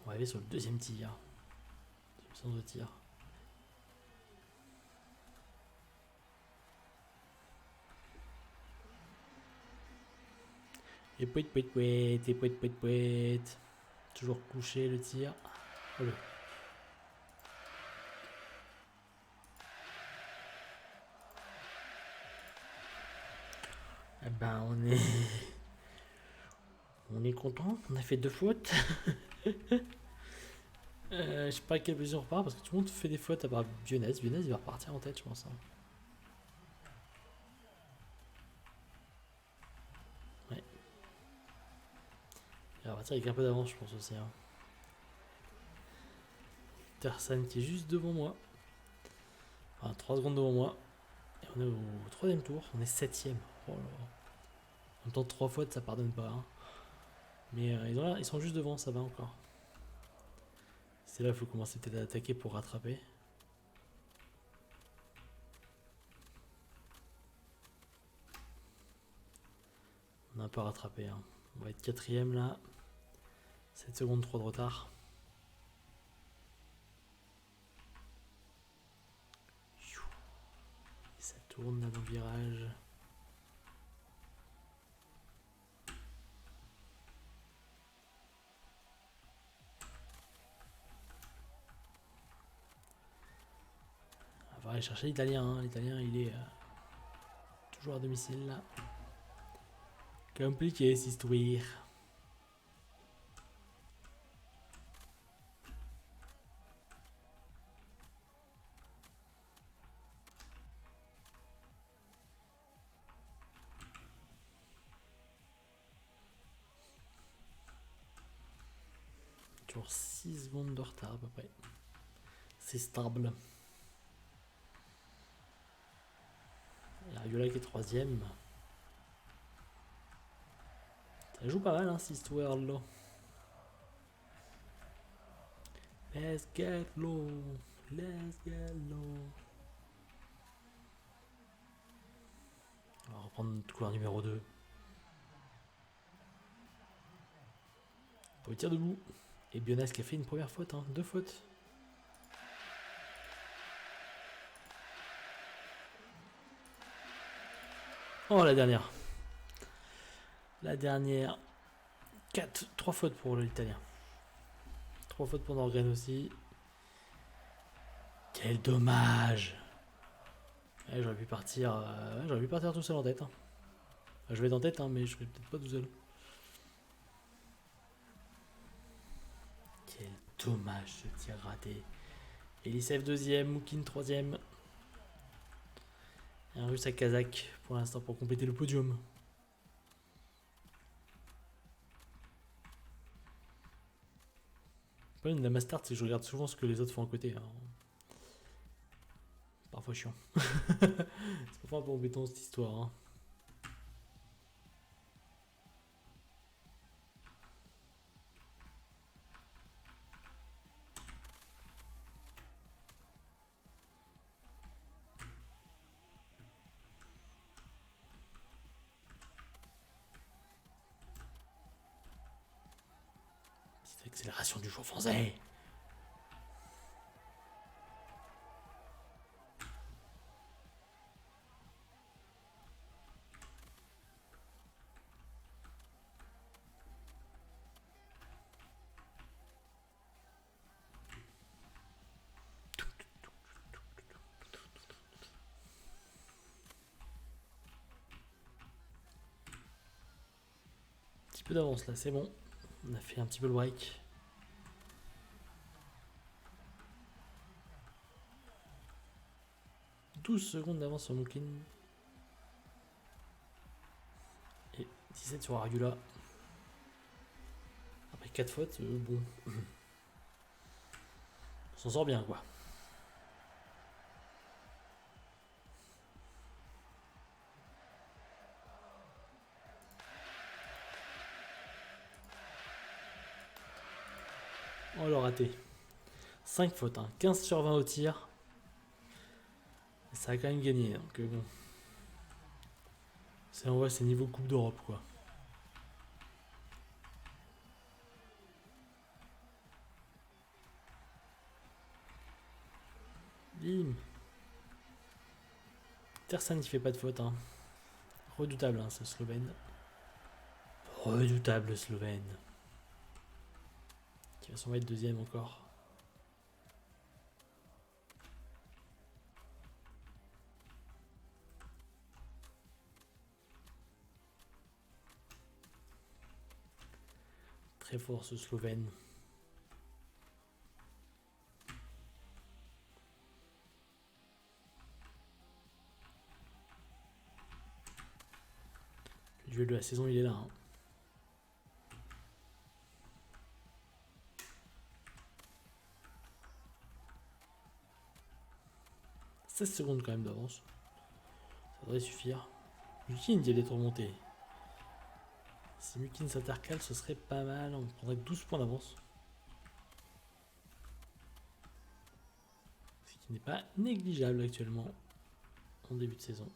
S1: On va arriver sur le deuxième tir. Deuxième sens de tir. Et pouet pouet pouet, et pouet pouet pouet. Toujours couché le tir. Oh le. Eh ben on est content, on a fait 2 fautes. Je sais pas à quelle position on repart parce que tout le monde fait des fautes à part Bionaz. Bionaz il va repartir en tête je pense. Hein. Ouais. Il va repartir avec un peu d'avance je pense aussi. Hein. Tersan qui est juste devant moi. Enfin 3 secondes devant moi. Et on est au 3ème tour, on est 7ème. Oh là là. En même temps 3 fautes ça pardonne pas. Hein. Mais ils sont juste devant, ça va encore. C'est là qu'il faut commencer peut-être à attaquer pour rattraper. On a un peu rattrapé. Hein. On va être 4ème là. 7 secondes 3 de retard. Et ça tourne là dans le virage. On va aller chercher l'italien. Hein. L'italien il est toujours à domicile là. Compliqué cette histoire. Toujours 6 secondes de retard à peu près. C'est stable. Il y a Yola qui est 3ème. Ça joue pas mal hein, cette histoire là. Let's get low. Let's get low. On va reprendre notre couloir numéro 2. Pour le tir debout. Et Bionaz qui a fait une première faute, hein. 2 fautes. Oh, la dernière. La dernière. 3 fautes pour l'Italien. 3 fautes pour Norgren aussi. Quel dommage. Ouais, j'aurais pu partir. J'aurais pu partir tout seul en tête. Hein. Enfin, je vais être en tête, hein, mais je serais peut-être pas tout seul. Quel dommage ce tir raté. Elisev deuxième, Moukine troisième. Et un russe à Kazakh pour l'instant pour compléter le podium. Le problème de la Mastart, c'est que je regarde souvent ce que les autres font à côté. Alors, parfois chiant. C'est parfois un peu embêtant cette histoire. Hein. Petite accélération du joueur français. Un petit peu d'avance là, c'est bon. On a fait un petit peu le break. « 12 secondes d'avance sur Moukine. Et 17 sur Argula. Après 4 fautes, bon. On s'en sort bien quoi. Oh le raté. 5 fautes, hein. 15 sur 20 au tir. Et ça a quand même gagné, donc bon. On voit c'est niveau Coupe d'Europe quoi. Bim. Tersan qui fait pas de faute. Hein. Redoutable hein, ce Slovène. Redoutable Slovène. Qui va s'en être deuxième encore. Très fort ce Slovène. Le duel de la saison il est là. Hein. « 16 secondes quand même d'avance. Ça devrait suffire. Mukin vient d'être remonté. Si Mukin s'intercale, ce serait pas mal. On prendrait 12 points d'avance. Ce qui n'est pas négligeable actuellement en début de saison.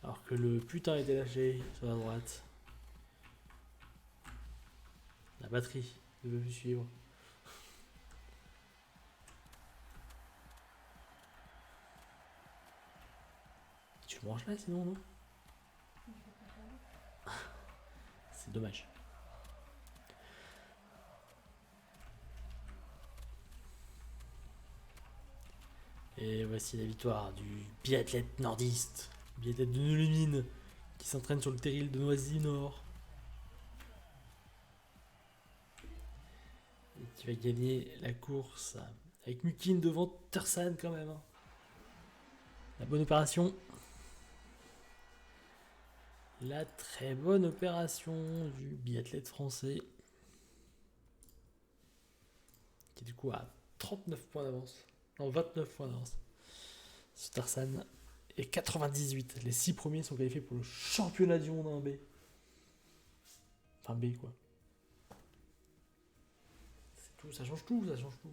S1: Alors que le putain était lâché sur la droite. La batterie ne veut plus suivre. Tu le manges là sinon, non? C'est dommage. Et voici la victoire du biathlète nordiste, biathlète de Nulimine, qui s'entraîne sur le terril de Noisy-Nord. Et qui va gagner la course avec Mukin devant Tersan quand même. Hein. La bonne opération. La très bonne opération du biathlète français. Qui du coup a 39 points d'avance. Non, 29 points d'avance. Sur Tersan. Et 98. Les 6 premiers sont qualifiés pour le championnat du monde en B. Enfin B quoi. C'est tout, ça change tout, ça change tout.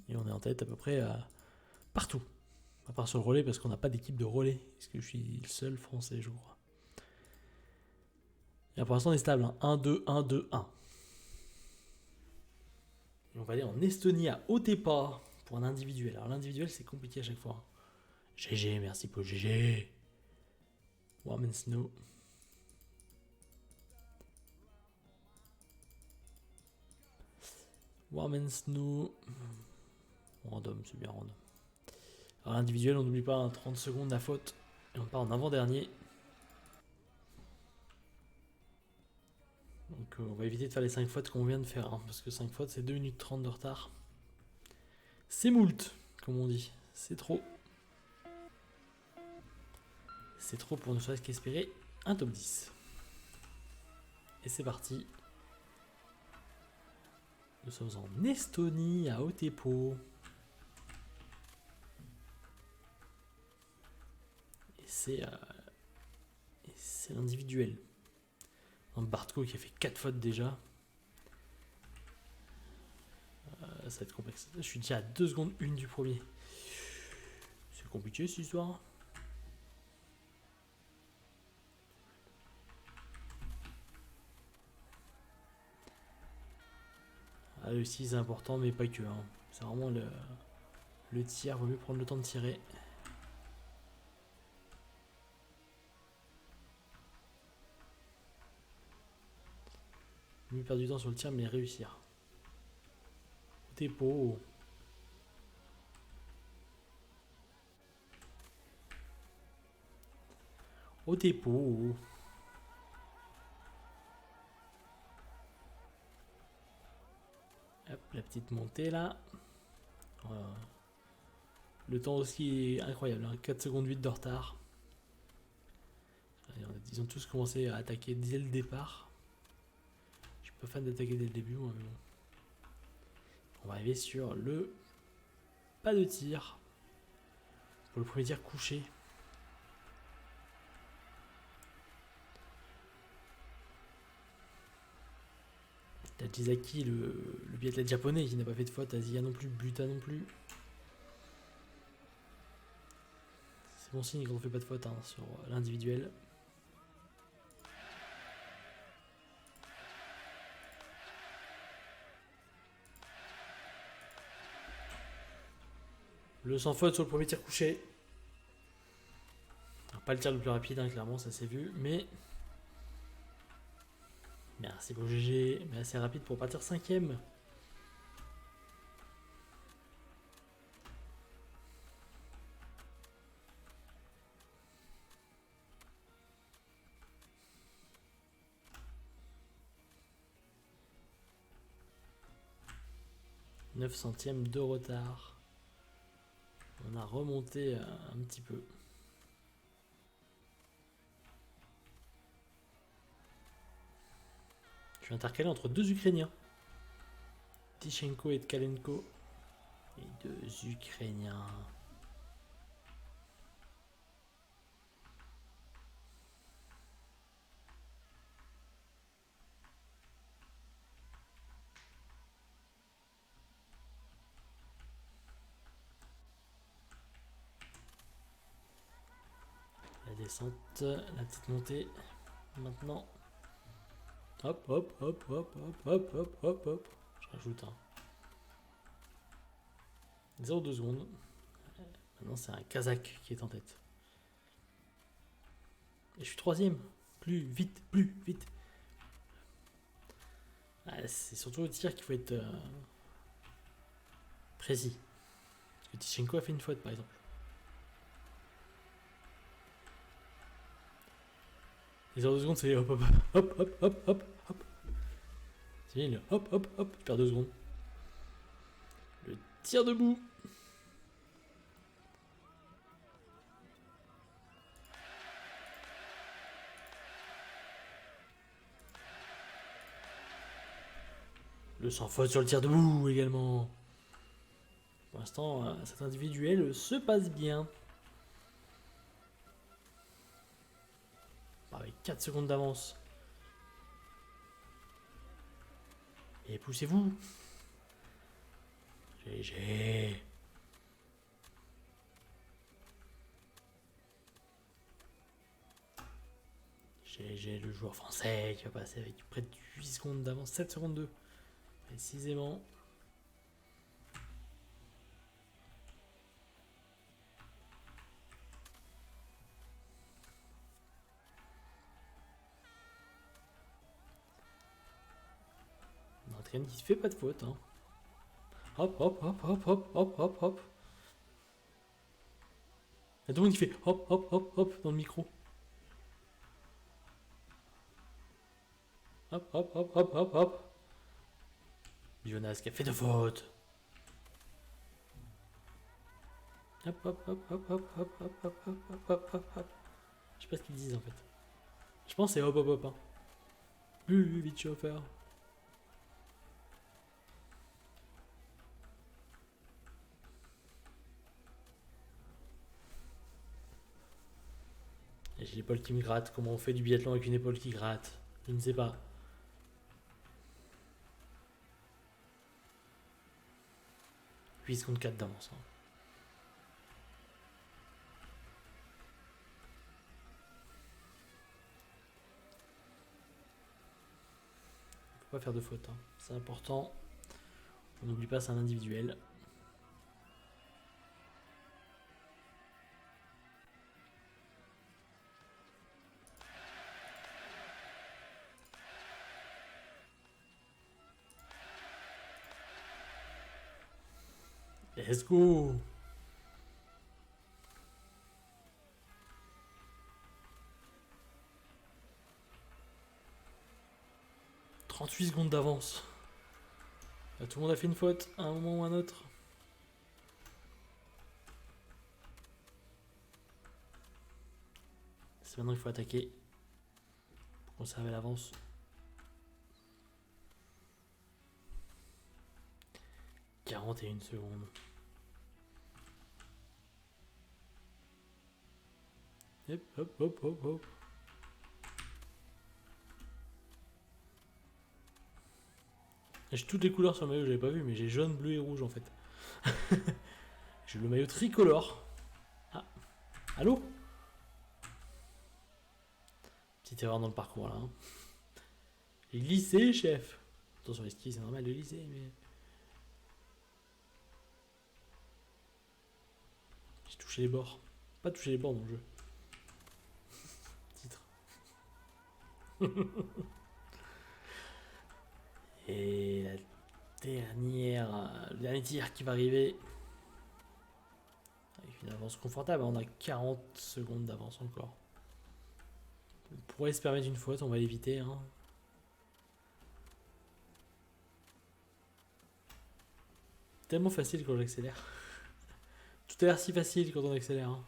S1: Et on est en tête à peu près partout. À part sur le relais parce qu'on n'a pas d'équipe de relais. Parce que je suis le seul français, je crois. Et pour l'instant, on est stable. Hein. 1, 2, 1, 2, 1. Et on va aller en Estonie à Otepää pour un individuel. Alors l'individuel c'est compliqué à chaque fois. GG, merci pour GG. Warm and Snow. Warm and Snow. Random, c'est bien random. Alors l'individuel, on n'oublie pas, hein, 30 secondes à faute. Et on part en avant-dernier. Donc on va éviter de faire les 5 fautes qu'on vient de faire. Hein, parce que 5 fautes, c'est 2 minutes 30 de retard. C'est moult, comme on dit. C'est trop. C'est trop pour ne serait-ce qu'espérer un top 10. Et c'est parti. Nous sommes en Estonie, à Otepää. Et c'est l'individuel. Bartko qui a fait 4 fautes déjà. Ça va être complexe. Je suis déjà à 2 secondes 1 du premier. C'est compliqué cette histoire. Ah, le 6 c'est important, mais pas que. Hein. C'est vraiment le tir. Vaut mieux prendre le temps de tirer. Mieux perdre du temps sur le tir, mais réussir. Otepää. Otepää. Hop, la petite montée là. Voilà. Le temps aussi est incroyable, hein. 4 secondes 8 de retard. Ils ont tous commencé à attaquer dès le départ. Je suis pas fan d'attaquer dès le début, moi, mais bon. On va arriver sur le pas de tir. Pour le premier tir couché. Tajizaki, le biathlète japonais qui n'a pas fait de faute. Asia non plus, Buta non plus. C'est bon signe qu'on ne fait pas de faute hein, sur l'individuel. Le sans faute sur le premier tir couché. Alors, pas le tir le plus rapide, hein, clairement, ça s'est vu, mais. Merci pour GG, mais assez rapide pour partir 5ème. « 9 centièmes de retard. On a remonté un petit peu. Je suis intercalé entre 2 Ukrainiens. Tishenko et Tkalenko. Et 2 Ukrainiens. La descente, la petite montée. Maintenant. Hop, hop, hop, hop, hop, hop, hop, hop, hop. Je rajoute un. 0,2 secondes. Maintenant, c'est un Kazakh qui est en tête. Et je suis 3ème. Plus vite, plus vite. Ah, c'est surtout au tir qu'il faut être précis. Parce que Tishenko a fait une faute, par exemple. Les 0,2 secondes, c'est hop, hop, hop, hop, hop, hop, hop. C'est bien, hop, hop, hop, je perds 2 secondes. Le tir debout. Le sans faute sur le tir debout également. Pour l'instant, cet individuel se passe bien. Avec 4 secondes d'avance. Et poussez-vous. GG. GG, le joueur français qui va passer avec près de 8 secondes d'avance, 7 secondes 2. Précisément. Morgan qui fait pas de faute. Hein. Hop, hop, hop, hop, hop, hop, hop, hop. Il y a tout le monde qui fait hop, hop, hop, hop dans le micro. Hop, hop, hop, hop, hop, hop. Jonas qui a fait de faute. Hop, hop, hop, hop, hop, hop, hop, hop, hop, hop, hop, hop, hop. Je sais pas ce qu'ils disent en fait. Je pense que c'est hop, hop, hop. Hein. Plus vite, chauffeur. Et j'ai l'épaule qui me gratte. Comment on fait du biathlon avec une épaule qui gratte? Je ne sais pas. « 8 secondes 4 d'avance. Hein. Faut pas faire de faute. Hein. C'est important. On n'oublie pas, c'est un individuel. Let's go! « 38 secondes d'avance. Tout le monde a fait une faute à un moment ou à un autre. C'est maintenant qu'il faut attaquer. Pour conserver l'avance. 41 secondes. Hop, hop, hop, hop, hop. J'ai toutes les couleurs sur le maillot, j'avais pas vu, mais j'ai jaune, bleu et rouge en fait. J'ai le maillot tricolore. Ah, allô? Petite erreur dans le parcours là. Hein. J'ai glissé, chef. Attention, les skis, c'est normal de glisser, mais. J'ai touché les bords. Pas touché les bords dans le jeu. Titre. Et la le dernier tir qui va arriver. Avec une avance confortable, on a 40 secondes d'avance encore. On pourrait se permettre une faute, on va l'éviter. Hein. Tellement facile quand j'accélère. Tout a l'air si facile quand on accélère. Hein.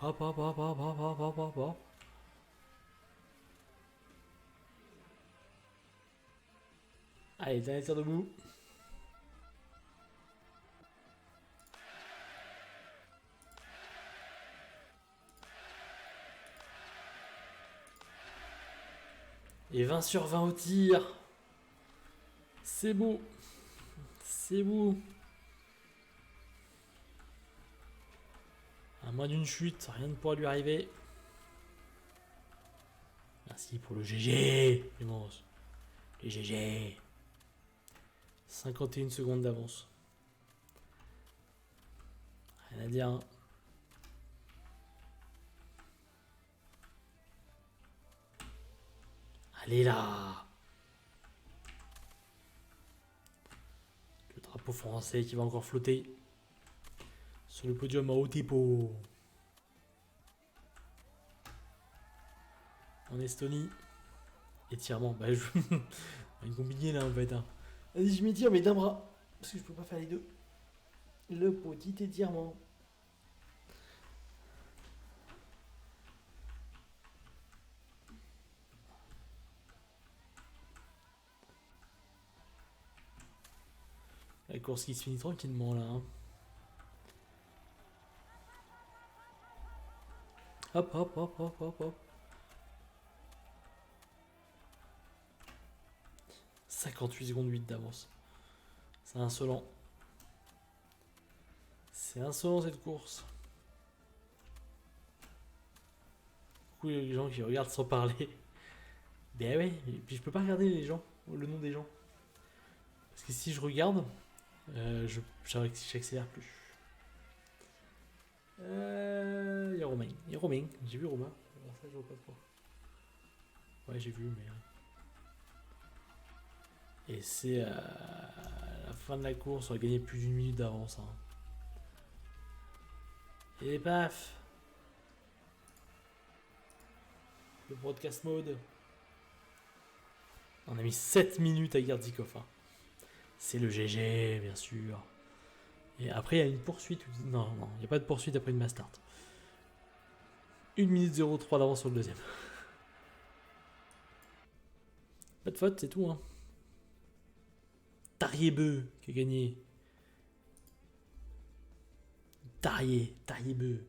S1: Hop, hop, hop, hop, hop, hop, hop, hop, hop. Allez, dernier tir debout. Et 20 sur 20 au tir. C'est beau. C'est beau. À moins d'une chute, rien ne pourra lui arriver. Merci pour le GG. Immense. Le GG. 51 secondes d'avance. Rien à dire. Hein. Allez là. Le drapeau français qui va encore flotter. Sur le podium à haut tempo. En Estonie. Étirement. Bah, je... une combiné là en fait. Hein. Vas-y, je m'étire, mais d'un bras. Parce que je peux pas faire les deux. Le petit étirement. La course qui se finit tranquillement là. Hein. Hop, hop, hop, hop, hop, hop. 58 secondes 8 d'avance. C'est insolent. C'est insolent cette course. Beaucoup de gens qui regardent sans parler. Ben ouais, et puis je peux pas regarder les gens, le nom des gens. Parce que si je regarde, j'accélère plus. Il y a Romain. Il y a Romain. J'ai vu Romain. Alors ça, je vois pas trop. Ouais, j'ai vu, mais. Et c'est la fin de la course. On a gagné plus d'une minute d'avance. Hein. Et paf! Le broadcast mode. On a mis 7 minutes à Gerdikov. Hein. C'est le GG, bien sûr. Et après, il y a une poursuite. Non, il n'y a pas de poursuite après une mass start. 1 minute 03 d'avance sur le deuxième. Pas de faute, c'est tout. Hein. Tariebeu qui a gagné. Tariebeu.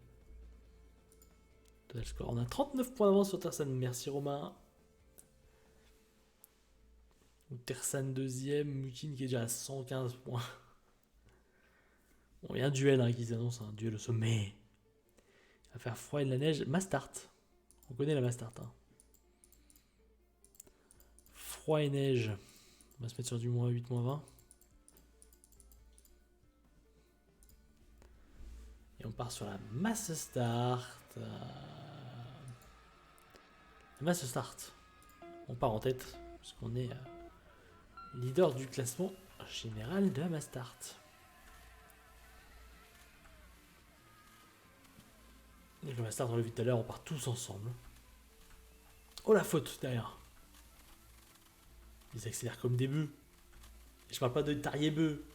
S1: Total score. On a 39 points d'avance sur Tersan. Merci Romain. Tersan deuxième. Mutin qui est déjà à 115 points. Bon, il y a un duel hein, qui s'annonce, un duel au sommet. Il va faire froid et de la neige. Mastart. On connaît la Mastart. Hein. Froid et neige. On va se mettre sur du moins 8, moins 20. Et on part sur la mass start. La mass start. On part en tête, puisqu'on est leader du classement général de la mass start. Et le mass start, on l'a vu tout à l'heure, on part tous ensemble. Oh la faute derrière. Ils accélèrent comme des bœufs. Et je parle pas de Tariebeu.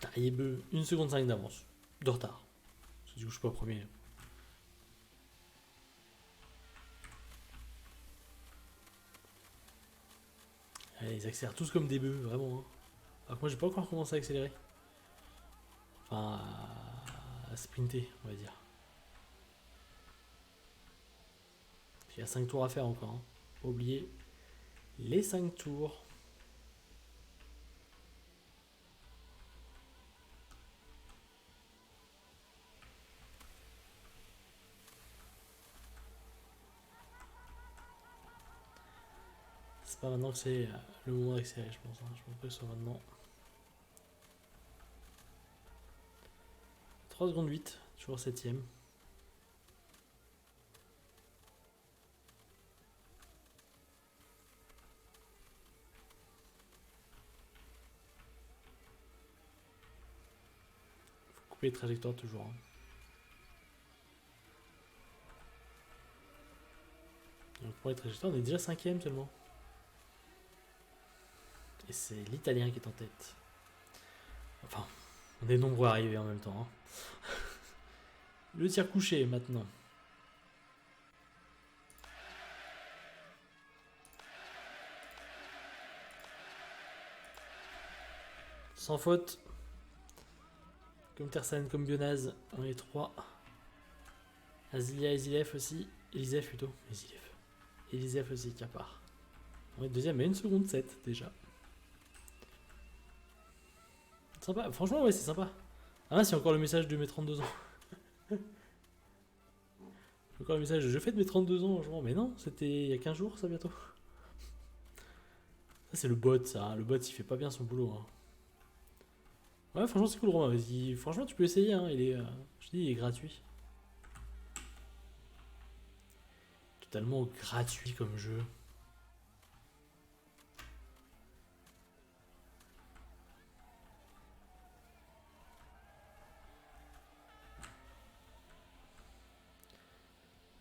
S1: Tariebeu, 1 seconde 5 d'avance. De retard. Parce que du coup, je suis pas premier. Allez, ils accélèrent tous comme des bœufs, vraiment. Hein. Alors que moi, j'ai pas encore commencé à accélérer. Enfin, à sprinter, on va dire. Il y a 5 tours à faire encore. Hein. Pas oublier les 5 tours. C'est pas maintenant que c'est le moment d'accélérer, je pense. Hein. Je pense pas que ce soit maintenant. 3 secondes 8, toujours 7ème. Faut couper les trajectoires toujours. Hein. Donc pour les trajectoires, on est déjà 5ème seulement. Et c'est l'Italien qui est en tête. Enfin, on est nombreux à arriver en même temps. Hein. Le tir couché maintenant. Sans faute. Comme Tersan, comme Bionaz, on est 3. Azilia et Zilef aussi. Elisef plutôt. Elisef aussi qui part. On est deuxième à 1 seconde 7 déjà. Sympa, franchement ouais c'est sympa. Ah c'est encore le message de mes 32 ans. Encore le message de je fais de mes 32 ans genre, mais non, c'était il y a 15 jours ça bientôt. Ça c'est le bot ça, le bot il fait pas bien son boulot. Hein. Ouais franchement c'est cool Romain, vas-y, franchement tu peux essayer, hein. Il est, je dis il est gratuit. Totalement gratuit comme jeu.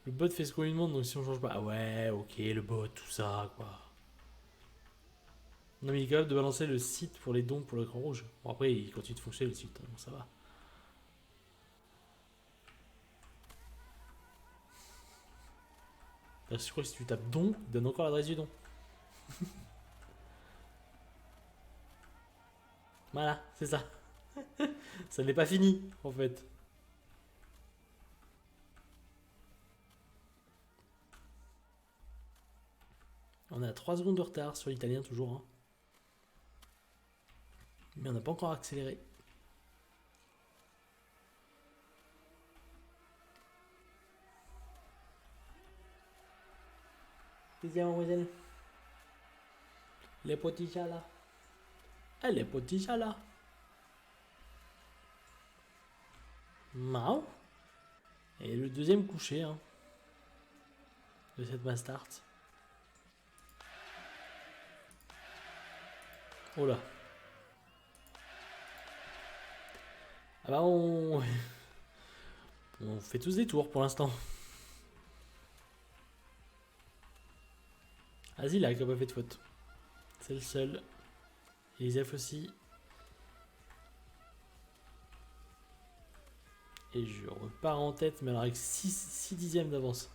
S1: Le bot fait ce qu'on lui demande, donc si on change pas. Ah ouais, ok, le bot, tout ça, quoi. Non mais il est capable de balancer le site pour les dons pour l'écran rouge. Bon après il continue de fonctionner le site, donc ça va. Je crois que si tu tapes don, il donne encore l'adresse du don. Voilà, c'est ça. Ça n'est pas fini en fait. On est à 3 secondes de retard sur l'italien toujours. Hein. Mais on n'a pas encore accéléré. Deuxième mademoiselle. Les petits chats là. Elle est petite là. Marrant. Et le deuxième couché hein, de cette Mastart. Oh là. Ah bah on fait tous des tours pour l'instant. Azila qui a pas fait de faute. C'est le seul. Et les elfes aussi. Et je repars en tête, mais alors avec 6 dixièmes d'avance.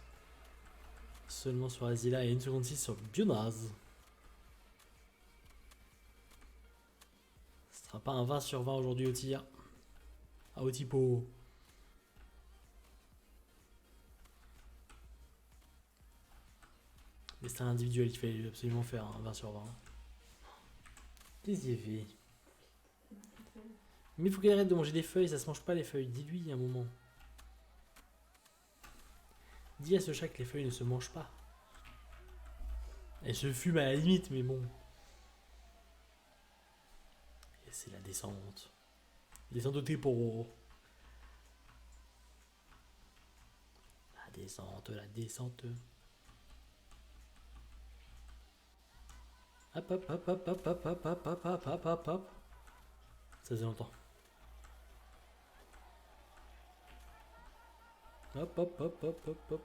S1: Seulement sur Azila et 1 seconde 6 sur Bionaz. Ce sera pas un 20 sur 20 aujourd'hui au tir. Ah, au typo. Mais c'est un individuel qu'il fallait absolument faire, un 20 sur 20. Qu'est-ce qu'il fait? Mais il faut qu'il arrête de manger des feuilles, ça se mange pas les feuilles. Dis-lui un moment. Dis à ce chat que les feuilles ne se mangent pas. Elles se fument à la limite, mais bon. Et c'est la descente. Descente de Tipo. La descente, la descente. Hop hop hop hop hop hop hop hop hop hop hop hop hop. Ça faisait longtemps. Hop hop hop hop hop hop.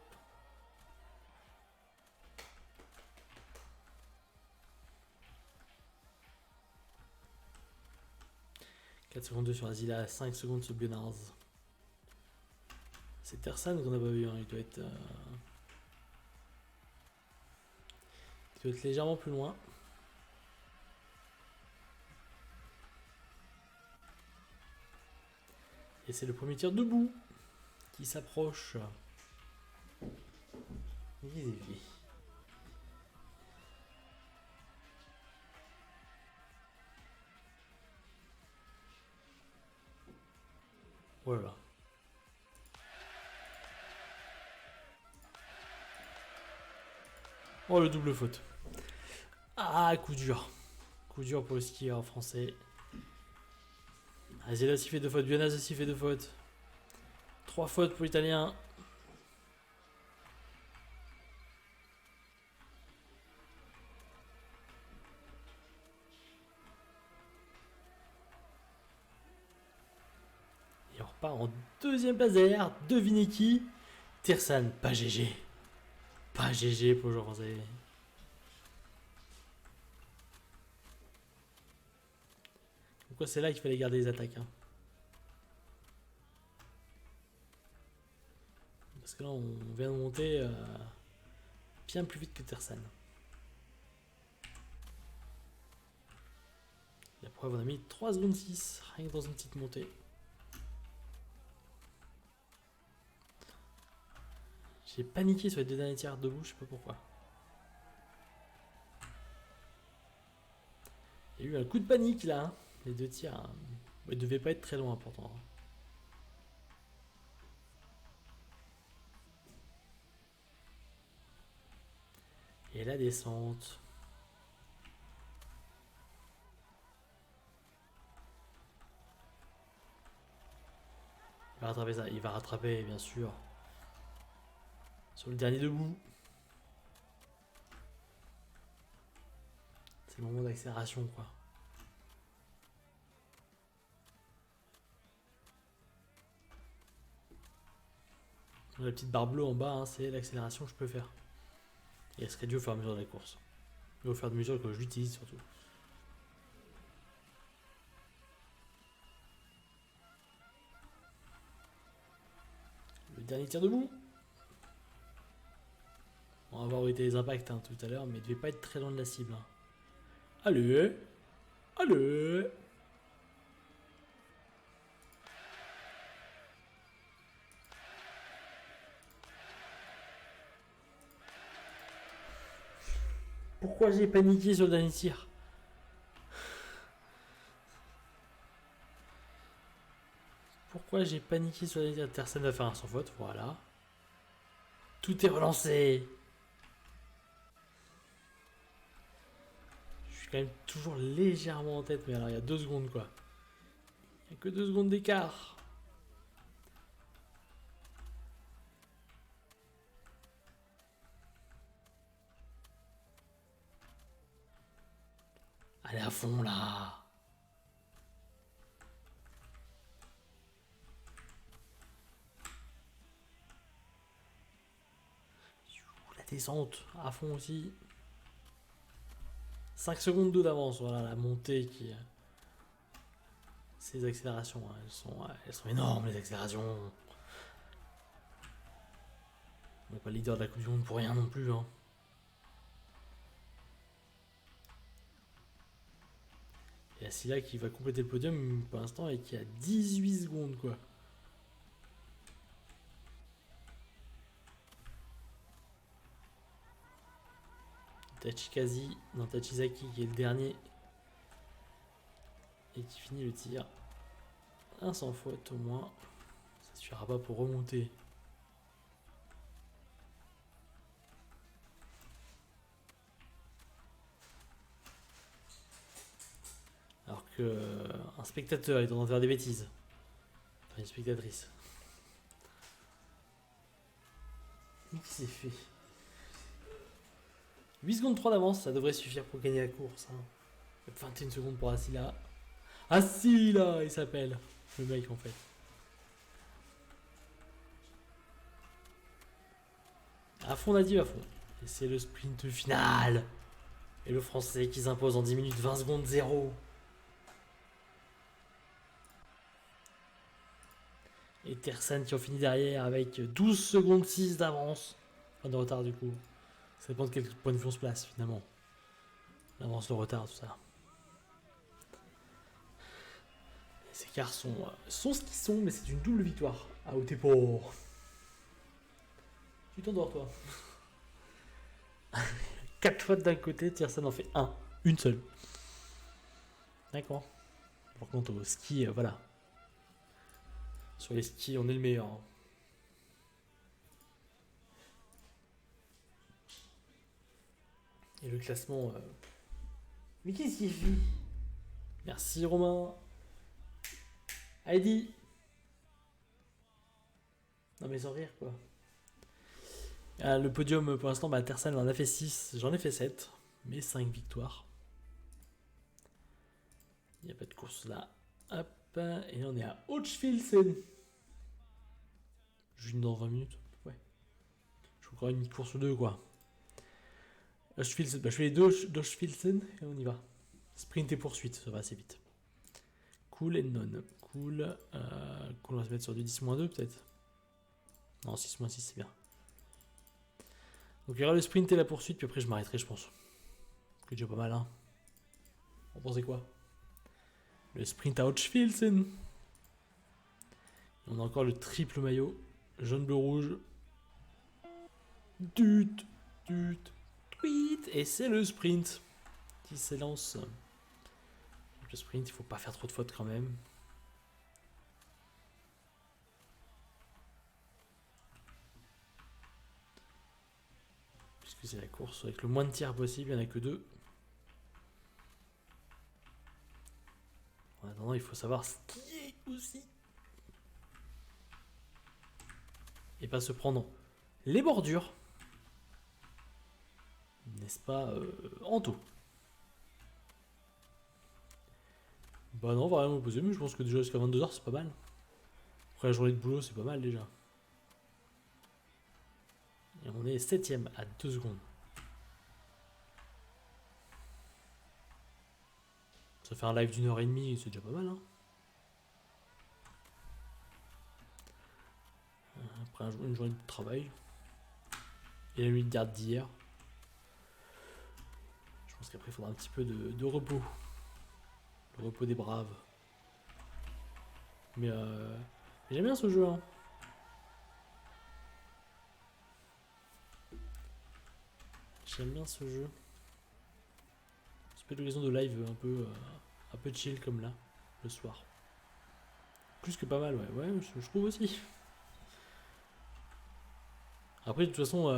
S1: 4 secondes 2 sur Azila, 5 secondes sur Bionars. C'est Tersan qu'on n'a pas vu, hein. Il doit être légèrement plus loin. Et c'est le premier tir debout qui s'approche. Voilà. Oh, le double faute. Ah, coup dur. Coup dur pour le skieur français. Azila aussi fait 2 fautes. Bionaz aussi fait 2 fautes. 3 fautes pour l'italien. Et on repart en deuxième place derrière. Devinez qui? Tersan, pas GG. Pas GG pour le joueur français. Pourquoi c'est là qu'il fallait garder les attaques hein. Parce que là on vient de monter bien plus vite que Tersan. La preuve on a mis 3 secondes 6 rien que dans une petite montée. J'ai paniqué sur les 2 derniers tiers debout, je sais pas pourquoi. Il y a eu un coup de panique là. Hein. Les 2 tirs, hein. Ils devaient pas être très loin pourtant. Et la descente. Il va rattraper ça, il va rattraper bien sûr. Sur le dernier debout. C'est le moment d'accélération quoi. La petite barre bleue en bas, hein, c'est l'accélération que je peux faire. Et elle se réduit au fur et à mesure de la course. Et au fur et à mesure que je l'utilise surtout. Le dernier tir debout. On va voir où étaient les impacts hein, tout à l'heure, mais il devait pas être très loin de la cible. Hein. Allez. Allez. Pourquoi j'ai paniqué sur le dernier tir? Pourquoi j'ai paniqué sur le dernier tir? Tersan va faire un sans faute, voilà. Tout est relancé. Je suis quand même toujours légèrement en tête, mais alors il y a 2 secondes quoi. Il n'y a que 2 secondes d'écart. Allez à fond là. La descente à fond aussi. 5 secondes d'eau d'avance, voilà la montée qui... Ces accélérations, hein, elles sont énormes les accélérations. On n'est pas leader de la Coupe du Monde pour rien non plus. Hein. Il y a Silla qui va compléter le podium pour l'instant et qui a 18 secondes quoi. Tachikazi, non Tachizaki qui est le dernier et qui finit le tir. Un sans faute au moins. Ça suffira pas pour remonter. Alors que un spectateur est en train de faire des bêtises. Enfin, une spectatrice. Qu'est-ce qui s'est fait 8 secondes 3 d'avance, ça devrait suffire pour gagner la course. Hein. 21 secondes pour Asila. Asila, il s'appelle. Le mec en fait. À fond Nadi, à fond. Et c'est le sprint final. Et le français qui s'impose en 10 minutes 20 secondes 0. Et Tersan qui ont fini derrière avec 12 secondes 6 d'avance. Pas de retard du coup. Ça dépend de quel point de vue on se place finalement. L'avance, le retard, tout ça. Les écarts sont ce qu'ils sont, mais c'est une double victoire. Ah, où t'es pour. Tu t'endors toi. 4 fautes d'un côté, Tiersen en fait 1. Une seule. D'accord. Par contre, au ski, voilà. Sur les skis, on est le meilleur. Hein. Et le classement. Mais qu'est-ce qu'il fait? Merci Romain. Heidi. Non mais sans rire quoi. Le podium pour l'instant, Tersan en a fait 6, j'en ai fait 7, mais 5 victoires. Il n'y a pas de course là. Hop, et on est à Hochfilzen. Juste dans 20 minutes. Ouais. Je crois une course ou deux quoi. Hochfilzen, je fais les deux d'Hochfilzen et on y va. Sprint et poursuite, ça va assez vite. Cool et non. Cool. Cool, on va se mettre sur du 10-2 peut-être. Non, 6-6 c'est bien. Donc il y aura le sprint et la poursuite, puis après je m'arrêterai je pense. C'est déjà pas mal hein. On pensait quoi? Le sprint à Hochfilzen. On a encore le triple maillot. Jaune, bleu, rouge. Tut, tut, tweet. Et c'est le sprint qui s'élance. Donc le sprint, il faut pas faire trop de fautes quand même. Puisque c'est la course avec le moins de tirs possible, il n'y en a que 2. En attendant, il faut savoir skier aussi. Et pas se prendre les bordures. N'est-ce pas en tout. Bah non, on va rien m'opposer, mais je pense que déjà jusqu'à 22h c'est pas mal. Après la journée de boulot c'est pas mal déjà. Et on est 7ème à 2 secondes. Ça fait un live d'1h30, c'est déjà pas mal hein. Après une journée de travail. Et la nuit de garde d'hier. Je pense qu'après il faudra un petit peu de repos. Le repos des braves. Mais j'aime bien ce jeu hein. J'aime bien ce jeu. C'est peut-être l'occasion de live un peu chill comme là, le soir. Plus que pas mal, ouais, je trouve aussi. Après, de toute façon,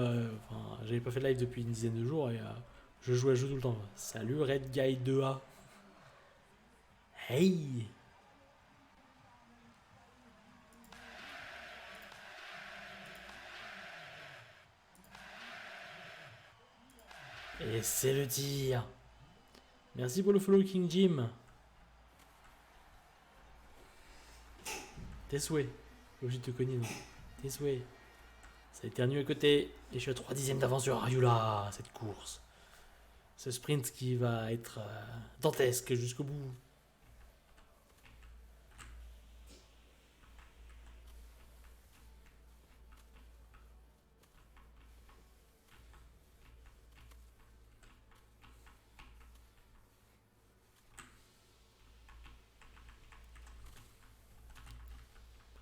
S1: j'avais pas fait de live depuis une dizaine de jours et Je joue à jeu tout le temps. Salut Red Guy 2A. Hey. Et c'est le tir. Merci pour le follow King Jim. Tes souhaits. Obligé de te cogner, non. Tes souhaits. Ça éternue à côté. Et je suis à 3 dixièmes d'avance sur Ariula, cette course. Ce sprint qui va être dantesque jusqu'au bout.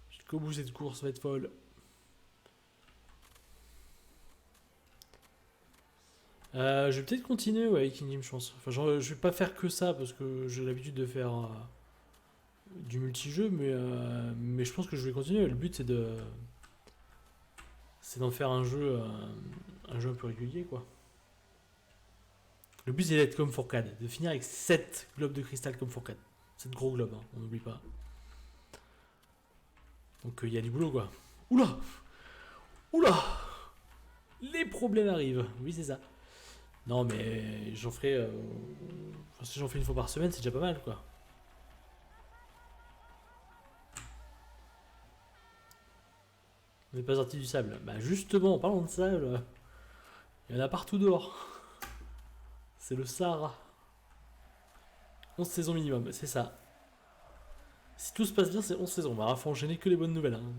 S1: Jusqu'au bout, cette course va être folle. Je vais peut-être continuer avec King Jim, je pense. Enfin, genre, je vais pas faire que ça parce que j'ai l'habitude de faire du multijeu, mais je pense que je vais continuer. Le but c'est d'en faire un jeu un peu régulier, quoi. Le but c'est d'être comme Fourcade, de finir avec 7 globes de cristal comme Fourcade. 7 gros globes, hein, on n'oublie pas. Donc il y a du boulot, quoi. Oula. Oula. Les problèmes arrivent. Oui, c'est ça. Non, mais j'en ferai. Enfin, si j'en fais une fois par semaine, c'est déjà pas mal, quoi. On n'est pas sorti du sable. Bah, justement, en parlant de sable, il y en a partout dehors. C'est le Sahara. 11 saisons minimum, c'est ça. Si tout se passe bien, c'est 11 saisons. Bah, faut enchaîner que les bonnes nouvelles. Hein.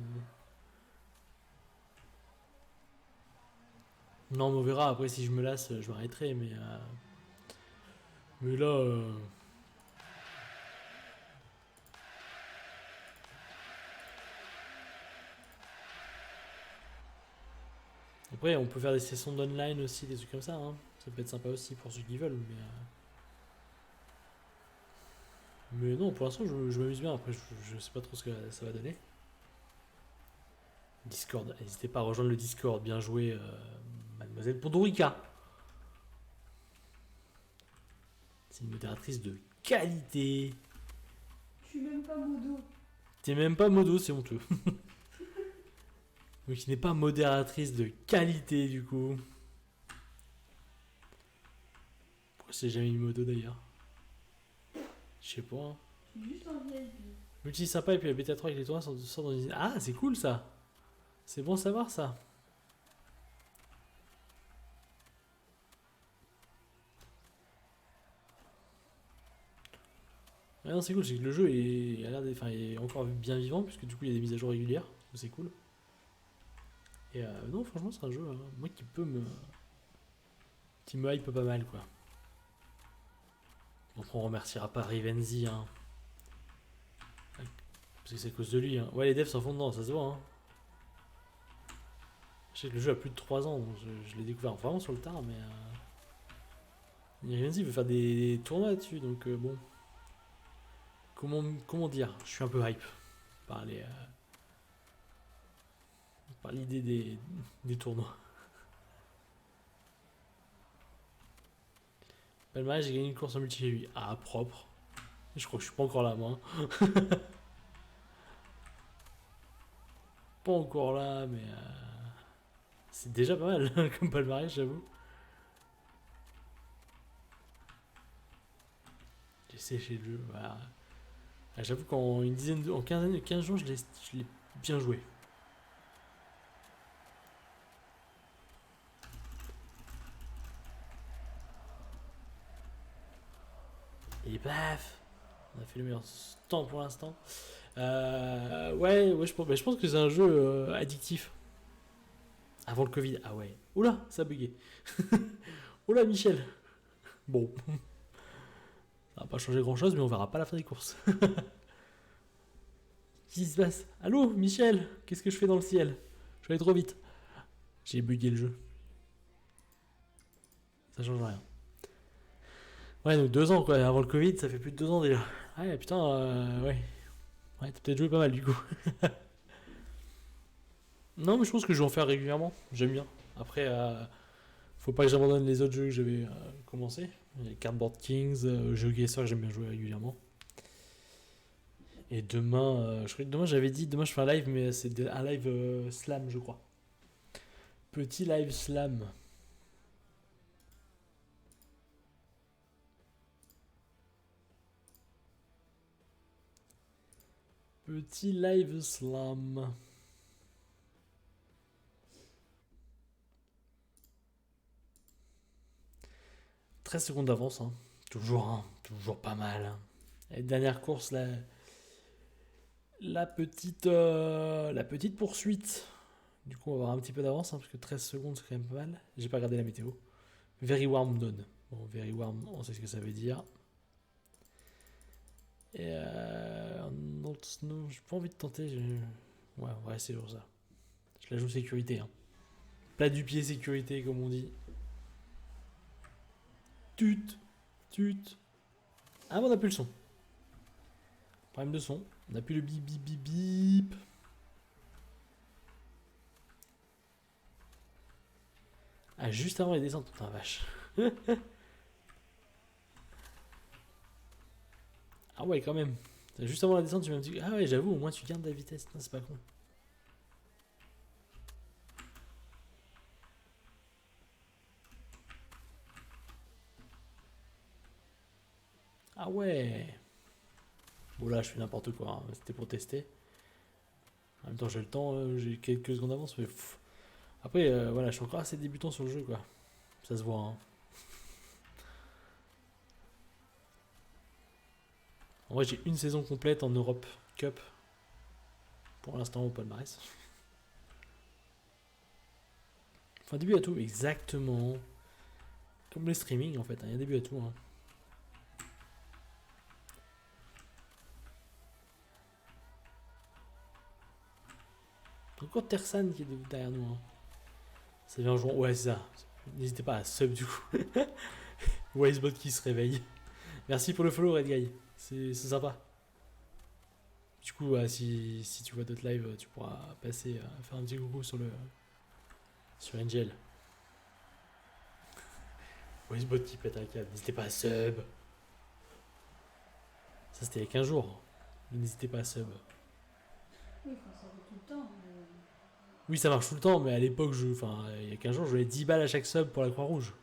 S1: Non, mais on verra. Après, si je me lasse, je m'arrêterai. Mais là. Après, on peut faire des sessions d'online aussi, des trucs comme ça. Hein. Ça peut être sympa aussi pour ceux qui veulent. Mais non, pour l'instant, je m'amuse bien. Après, je sais pas trop ce que ça va donner. Discord, n'hésitez pas à rejoindre le Discord. Bien joué, Mademoiselle Pondorica. C'est une modératrice de qualité.
S2: Je suis même pas modo.
S1: T'es même pas modo, c'est honteux. Donc, il n'est pas modératrice de qualité, du coup. Pourquoi c'est jamais une modo d'ailleurs? Je sais pas. Hein.
S2: Je suis juste en VIP.
S1: Multi sympa et puis la bêta 3 avec les tournois sort dans une... Ah, c'est cool ça. C'est bon à savoir ça. Ah non, c'est cool, c'est que le jeu a l'air enfin, est encore bien vivant, puisque du coup il y a des mises à jour régulières, donc c'est cool. Et non, franchement, c'est un jeu, moi, qui me hype pas mal, quoi. Donc on remerciera pas Rivenzi, hein. Parce que c'est à cause de lui, hein. Ouais, les devs s'en font dedans, ça se voit, hein. Je sais que le jeu a plus de 3 ans, donc je l'ai découvert vraiment sur le tard, mais... Rivenzi veut faire des tournois là-dessus, donc bon... Comment dire? Je suis un peu hype par par l'idée des tournois. Palmarès, j'ai gagné une course en multi chez lui. Ah, propre. Je crois que je suis pas encore là, moi. Pas encore là, mais c'est déjà pas mal comme palmarès, j'avoue. J'ai séché le jeu. Voilà. Ah, j'avoue qu'en une dizaine en 15 jours, je l'ai bien joué. Et paf, on a fait le meilleur temps pour l'instant. Ouais, je pense que c'est un jeu addictif. Avant le Covid. Ah ouais. Oula, ça a bugué. Oula, Michel. Bon. Ça va pas changer grand chose, mais on verra pas la fin des courses. Qu'est-ce qui se passe? Allô, Michel? Qu'est-ce que je fais dans le ciel? Je vais aller trop vite. J'ai bugué le jeu. Ça change rien. Ouais, donc 2 ans quoi, avant le Covid, ça fait plus de 2 ans déjà. Ah ouais, putain, ouais. Ouais, t'as peut-être joué pas mal du coup. Non, mais je pense que je vais en faire régulièrement. J'aime bien. Après, Faut pas que j'abandonne les autres jeux que j'avais commencé. Les Cardboard Kings, jeux GSR que j'aime bien jouer régulièrement. Et demain, je crois que demain j'avais dit, demain je fais un live, mais c'est un live slam, je crois. Petit live slam. Petit live slam. « 13 secondes d'avance, hein. Toujours pas mal. Hein. Et dernière course, la petite poursuite. Du coup, on va avoir un petit peu d'avance, hein, parce que 13 secondes, c'est quand même pas mal. J'ai pas regardé la météo. Very warm done. Bon, very warm, on sait ce que ça veut dire. Et Not Snow, j'ai pas envie de tenter. Ouais, on va essayer sur ça. Je la joue sécurité. Hein. Plat du pied sécurité, comme on dit. Tut. Ah, bon, on a plus le son. Problème de son. On a plus le bip bip bip bip. Ah, juste avant les descentes, putain, vache. Ah ouais, quand même. Juste avant la descente, tu m'as dit, ah ouais, j'avoue, au moins tu gardes la vitesse. Non, c'est pas con. Ah ouais. Bon là, je fais n'importe quoi. Hein. C'était pour tester. En même temps, j'ai le temps, j'ai quelques secondes d'avance. Mais après, voilà, je suis encore assez débutant sur le jeu, quoi. Ça se voit. Hein. En vrai, j'ai une saison complète en Europe Cup. Pour l'instant, au palmarès. Enfin, début à tout, exactement. Comme le streaming, en fait. Il y a un début à tout. Hein. Encore Tersan qui est derrière nous. Hein. Ça vient en jouant. Ouais, c'est ça. N'hésitez pas à sub du coup. Wisebot qui se réveille. Merci pour le follow, Red Guy. C'est sympa. Du coup, si tu vois d'autres lives, tu pourras passer faire un petit coucou sur Angel. Wisebot qui pète un câble. N'hésitez pas à sub. Ça, c'était il y a 15 jours. N'hésitez pas à sub.
S2: Oui, enfin, ça fait tout le temps.
S1: Oui, ça marche tout le temps, mais à l'époque, il y a 15 jours, je voulais 10 balles à chaque sub pour la Croix-Rouge.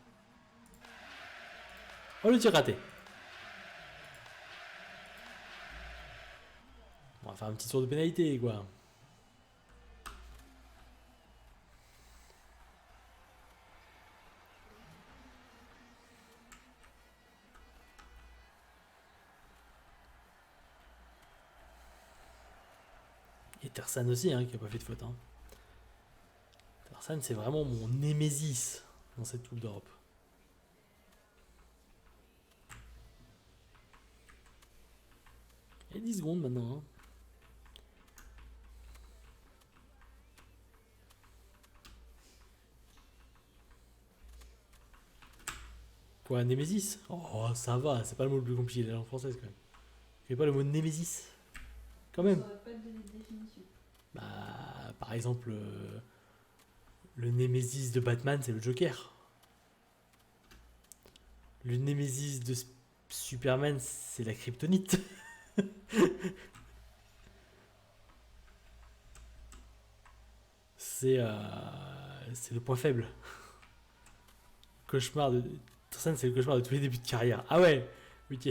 S1: Oh, le tir raté. On va faire un petit tour de pénalité, quoi. Et Tersan aussi, hein, qui a pas fait de faute. Hein. Tersan, c'est vraiment mon némésis dans cette Coupe d'Europe. Il y a 10 secondes maintenant. Hein. Quoi, Némésis? Oh, ça va, c'est pas le mot le plus compliqué de la langue française quand même. C'est pas le mot Némésis? Quand même.
S2: Ça aurait pas donné de définition.
S1: Bah, par exemple, le Némésis de Batman, c'est le Joker. Le Némésis de Superman, c'est la kryptonite. C'est le point faible. Cauchemar de. Torsen, c'est le cauchemar de tous les débuts de carrière. Ah ouais, ok.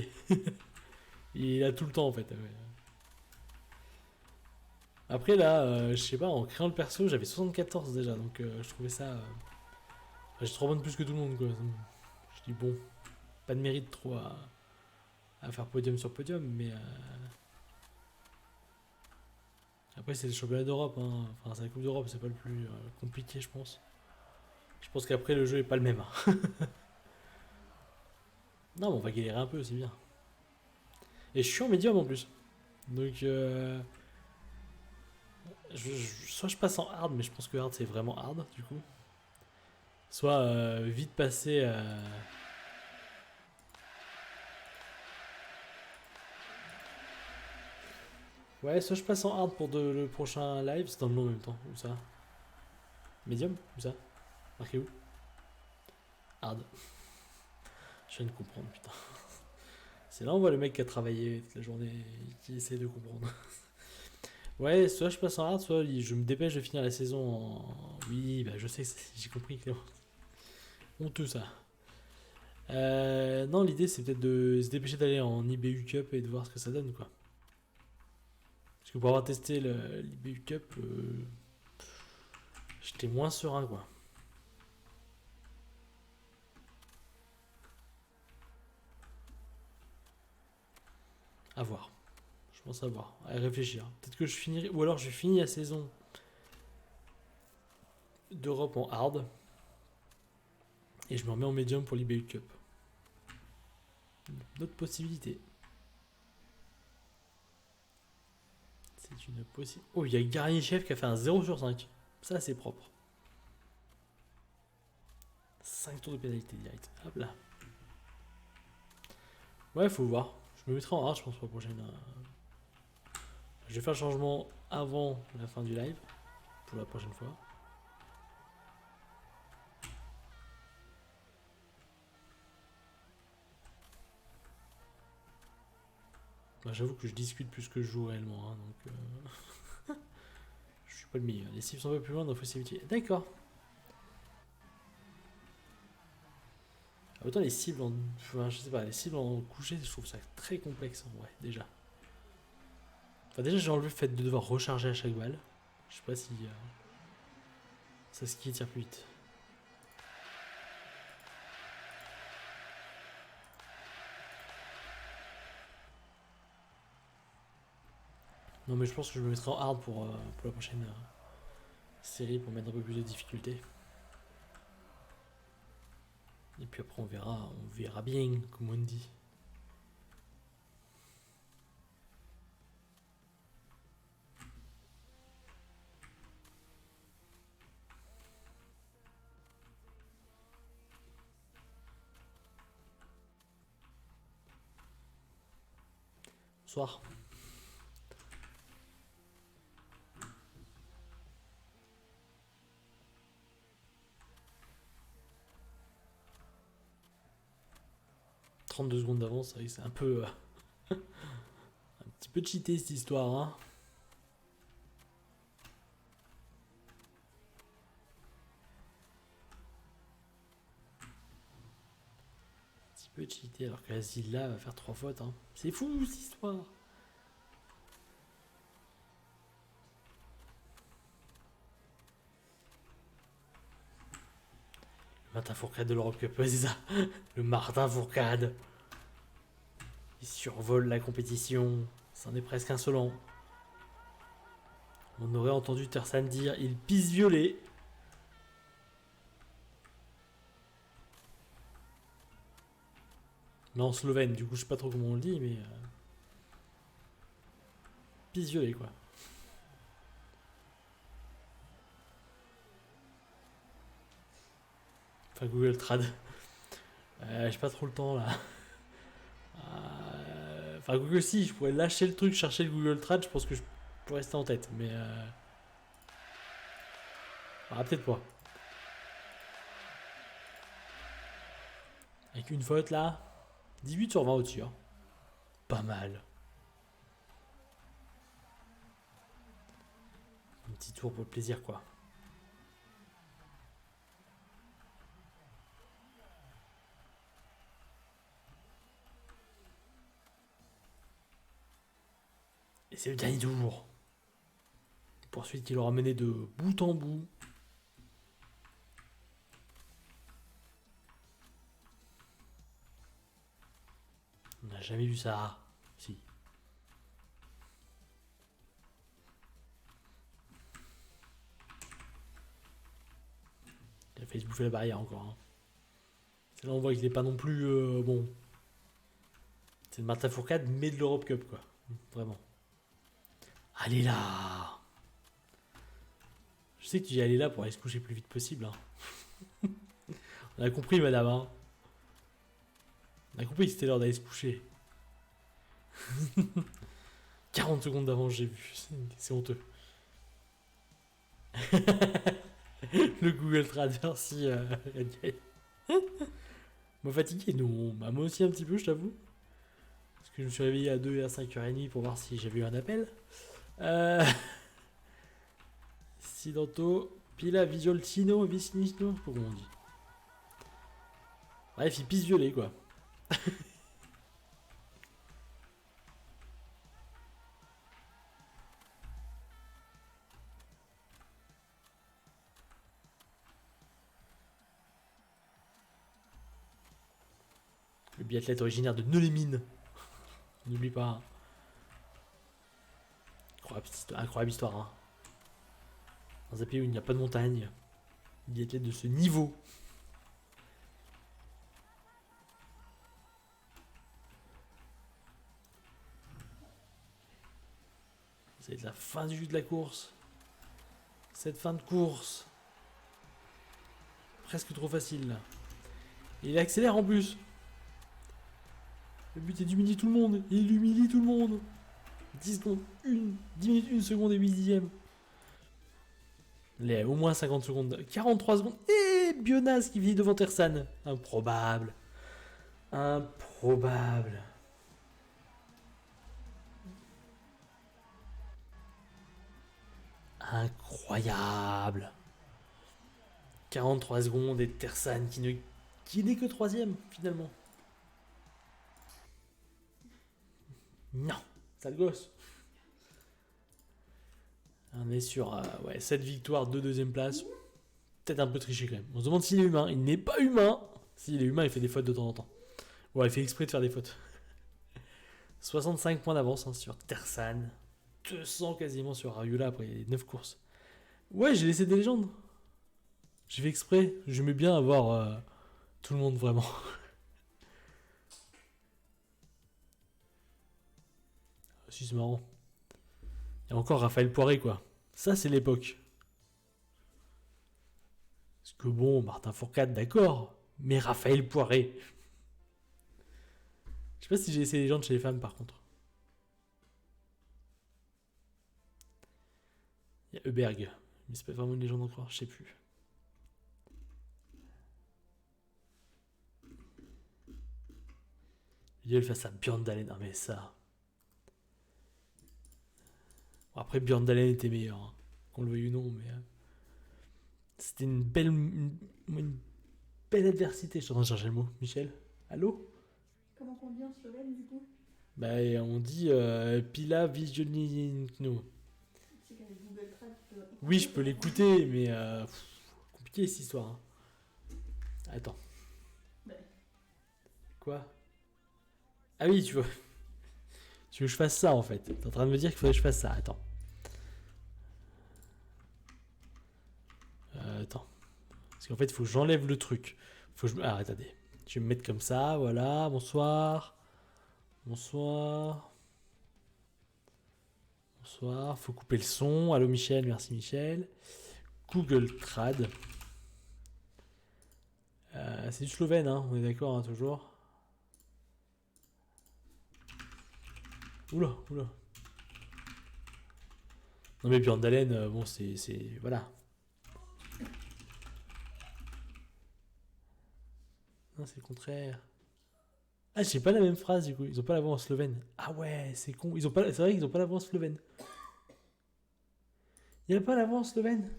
S1: Il a tout le temps en fait. Ouais. Après là, je sais pas, en créant le perso, j'avais 74 déjà, donc je trouvais ça. J'ai 3 points de plus que tout le monde quoi. Je dis bon, pas de mérite trop à faire podium sur podium, mais. Après, c'est le championnat d'Europe, hein. Enfin, c'est la Coupe d'Europe, c'est pas le plus compliqué, je pense. Je pense qu'après, le jeu est pas le même. Hein. Non, mais on va galérer un peu, c'est bien. Et je suis en médium en plus. Donc, soit je passe en hard, mais je pense que hard c'est vraiment hard du coup. Soit vite passer. Ouais, soit je passe en hard pour le prochain live, c'est dans le nom en même temps. Où ça? Medium? Où ça? Marqué où? Hard. Je viens de comprendre, putain. C'est là on voit le mec qui a travaillé toute la journée et qui essaie de comprendre. Ouais, soit je passe en hard, soit je me dépêche de finir la saison en... Oui, bah je sais, j'ai compris, Clément. Honteux ça. Non, l'idée c'est peut-être de se dépêcher d'aller en IBU Cup et de voir ce que ça donne, quoi. Parce que pour avoir testé l'IBU Cup, j'étais moins serein, quoi. À voir. Je pense à voir. À réfléchir. Peut-être que je finirai. Ou alors je finis la saison d'Europe en hard. Et je me remets en médium pour l'IBU Cup. Une autre possibilité. C'est une possibilité. Oh, il y a Garnier-Chef qui a fait un 0 sur 5. Ça, c'est propre. 5 tours de pénalité direct. Hop là. Ouais, faut voir. Je me mettrai en hard, je pense, pour la prochaine. Je vais faire le changement avant la fin du live. Pour la prochaine fois. Bah, j'avoue que je discute plus que je joue réellement. Hein, donc, je suis pas le meilleur. Les cibles sont un peu plus loin, donc faut s'habituer. D'accord. Autant les cibles en. Enfin, je sais pas, les cibles en coucher, je trouve ça très complexe en vrai, déjà. Enfin, déjà, j'ai enlevé le fait de devoir recharger à chaque balle. Je sais pas si. Ça ce qui tire plus vite. Non, mais je pense que je me mettrai en hard pour la prochaine série pour mettre un peu plus de difficulté. Et puis après, on verra bien, comme on dit. Bonsoir. « 32 secondes d'avance, c'est un peu. Un petit peu cheaté cette histoire, hein. Un petit peu cheaté, alors que la Zilla va faire 3 fautes, hein. C'est fou cette histoire. Martin Fourcade de l'Europe Cup, c'est ça. Le Martin Fourcade. Il survole la compétition. C'en est presque insolent. On aurait entendu Tersan dire il pisse violet. Mais en slovène, du coup, je sais pas trop comment on le dit, mais. Pisse violet, quoi. Enfin, Google Trad. J'ai pas trop le temps là. Enfin, Google, si, je pourrais lâcher le truc, chercher le Google Trad, je pense que je pourrais rester en tête, mais. Ah, peut-être pas. Avec une faute là. 18 sur 20 au-dessus. Hein. Pas mal. Un petit tour pour le plaisir, quoi. Et c'est le dernier tour. Poursuite qui l'aura mené de bout en bout. On n'a jamais vu ça. Si. Il a failli se bouffer la barrière encore. Hein. C'est là on voit qu'il n'est pas non plus bon. C'est le Martin Fourcade, mais de l'Europe Cup, quoi. Vraiment. Allez là. Je sais que tu dis allez là pour aller se coucher le plus vite possible. Hein. On a compris, madame. Hein. On a compris que c'était l'heure d'aller se coucher. 40 secondes d'avance, j'ai vu. C'est honteux. Le Google Trad, merci. Moi fatigué, non. Bah, moi aussi un petit peu, je t'avoue. Parce que je me suis réveillé à 2 et à 5h30 pour voir si j'avais eu un appel. Sidanto, Pila, Visualtino, Vicinino, comment on dit. Bref, il pisse violet quoi. Le biathlète originaire de Neulémine. N'oublie pas. Incroyable histoire. Hein. Dans un pays où il n'y a pas de montagne. Biathlète de ce niveau. Ça va être la fin de la course. Cette fin de course. Presque trop facile là. Et il accélère en plus. Le but est d'humilier tout le monde. Et il humilie tout le monde. 10 secondes, 10 minutes, 1 seconde et 8 dixièmes. Les, au moins 50 secondes. 43 secondes. Et Bionas qui vit devant Tersan. Improbable. Improbable. Incroyable. 43 secondes et Tersan qui n'est que troisième finalement. Non, sale gosse. On est sur 7 victoires, 2 deuxième place. Peut-être un peu triché quand même. On se demande s'il est humain. Il n'est pas humain. S'il est humain, il fait des fautes de temps en temps. Ouais, il fait exprès de faire des fautes. 65 points d'avance sur Tersan. 200 quasiment sur Ariula après les 9 courses. Ouais, j'ai laissé des légendes. J'ai fait exprès. J'aimais bien avoir tout le monde vraiment. Si, c'est marrant. Il y a encore Raphaël Poiré, quoi. Ça, c'est l'époque. Parce que bon, Martin Fourcade, d'accord. Mais Raphaël Poiré. Je sais pas si j'ai laissé les légendes chez les femmes, par contre. Il y a Heuberg. Mais c'est pas vraiment une légende encore, je sais plus. Il face à Björn Dalen. Non mais ça. Bon, après, Björn Dalen était meilleur. Hein. Qu'on le veuille ou non, mais... c'était une belle adversité. Je suis en train de chercher le mot. Michel. Allô?
S2: Comment on dit en slovène du coup?
S1: Bah, on dit Pila Visionino.
S2: C'est qu'avec Google Trad, tu peux.
S1: Oui, je peux l'écouter, mais compliqué cette histoire. Hein. Attends.
S2: Ouais.
S1: Quoi? Ah oui, tu veux que je fasse ça en fait. T'es en train de me dire qu'il faudrait que je fasse ça. Attends. Attends. Parce qu'en fait, il faut que j'enlève le truc. Faut que je... Ah, attendez. Je vais me mettre comme ça. Voilà. Bonsoir. Bonsoir. Bonsoir. Faut couper le son. Allô Michel. Merci Michel. Google Trad. C'est du slovène, hein. On est d'accord, hein, toujours. Oula, oula. Non mais Björn Dalen, bon c'est... Voilà. Non, c'est le contraire. Ah, j'ai pas la même phrase du coup. Ils ont pas la voix en slovène. Ah ouais, c'est con. Ils ont pas... C'est vrai qu'ils ont pas la voix en slovène. Il y a pas la voix en slovène.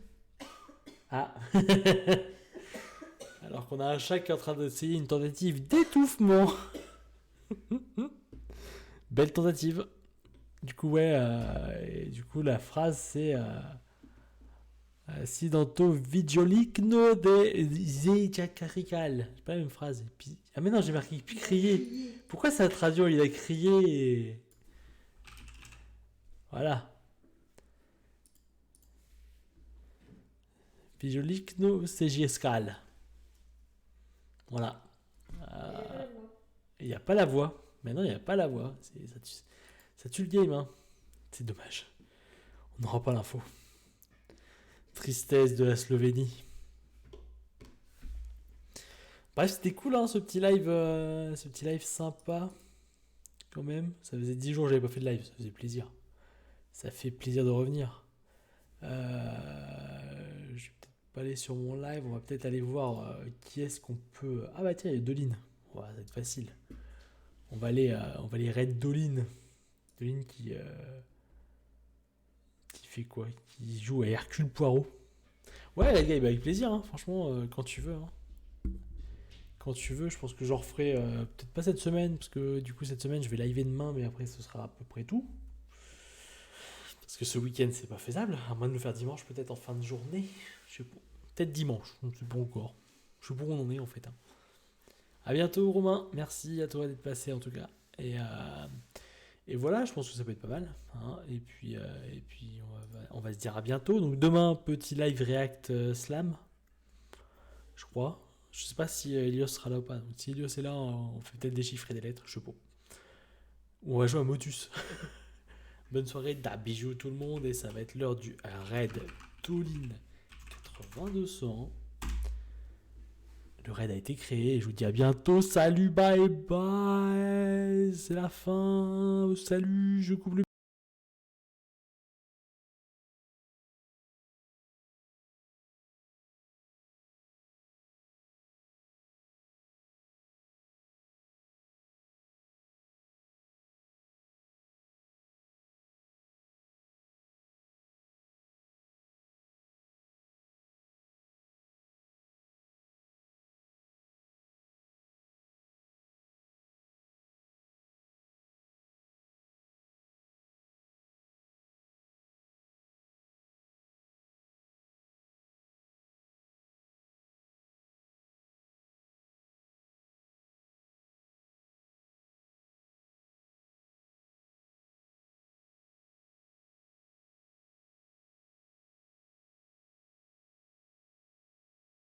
S1: Ah. Alors qu'on a un chat qui est en train d'essayer une tentative d'étouffement. Belle tentative. Du coup, ouais. Et du coup, la phrase c'est... Sidanto Vigiolico de Zejakarical. C'est pas la même phrase. Ah mais non, j'ai marqué crier. Pourquoi ça traduit? Il a crié et... Voilà. Vigiolico Segiescal. Voilà. Il n'y a pas la voix. Mais non, il n'y a pas la voix. Ça tue le game. Hein. C'est dommage. On n'aura pas l'info. Tristesse de la Slovénie. Bref, c'était cool hein, ce petit live sympa. Quand même. Ça faisait 10 jours que j'avais pas fait de live. Ça faisait plaisir. Ça fait plaisir de revenir. Je vais peut-être pas aller sur mon live. On va peut-être aller voir qui est-ce qu'on peut... Ah bah tiens, il y a Deline. Ouais, ça va être facile. On va aller raid Dolin. Dolin qui fait quoi? Qui joue à Hercule Poirot. Ouais, les gars, bah, avec plaisir, hein, franchement, quand tu veux. Hein. Quand tu veux, je pense que j'en referai peut-être pas cette semaine, parce que du coup, cette semaine, je vais liver demain, mais après, ce sera à peu près tout. Parce que ce week-end, c'est pas faisable, à moins de le faire dimanche, peut-être en fin de journée. Je sais pas. Peut-être dimanche, je ne sais pas encore. Je sais pas où on en est en fait. Hein. À bientôt, Romain. Merci à toi d'être passé en tout cas. Et voilà, je pense que ça peut être pas mal. Hein. Et puis on va se dire à bientôt. Donc demain, petit live React Slam, je crois. Je sais pas si Elios sera là ou pas. Donc si Elios est là, on fait peut-être déchiffrer des lettres, je sais pas. Ou on va jouer à Motus. Bonne soirée, da bisous tout le monde. Et ça va être l'heure du raid Dolin 8200. Le raid a été créé et je vous dis à bientôt. Salut, bye bye. C'est la fin. Salut, je coupe le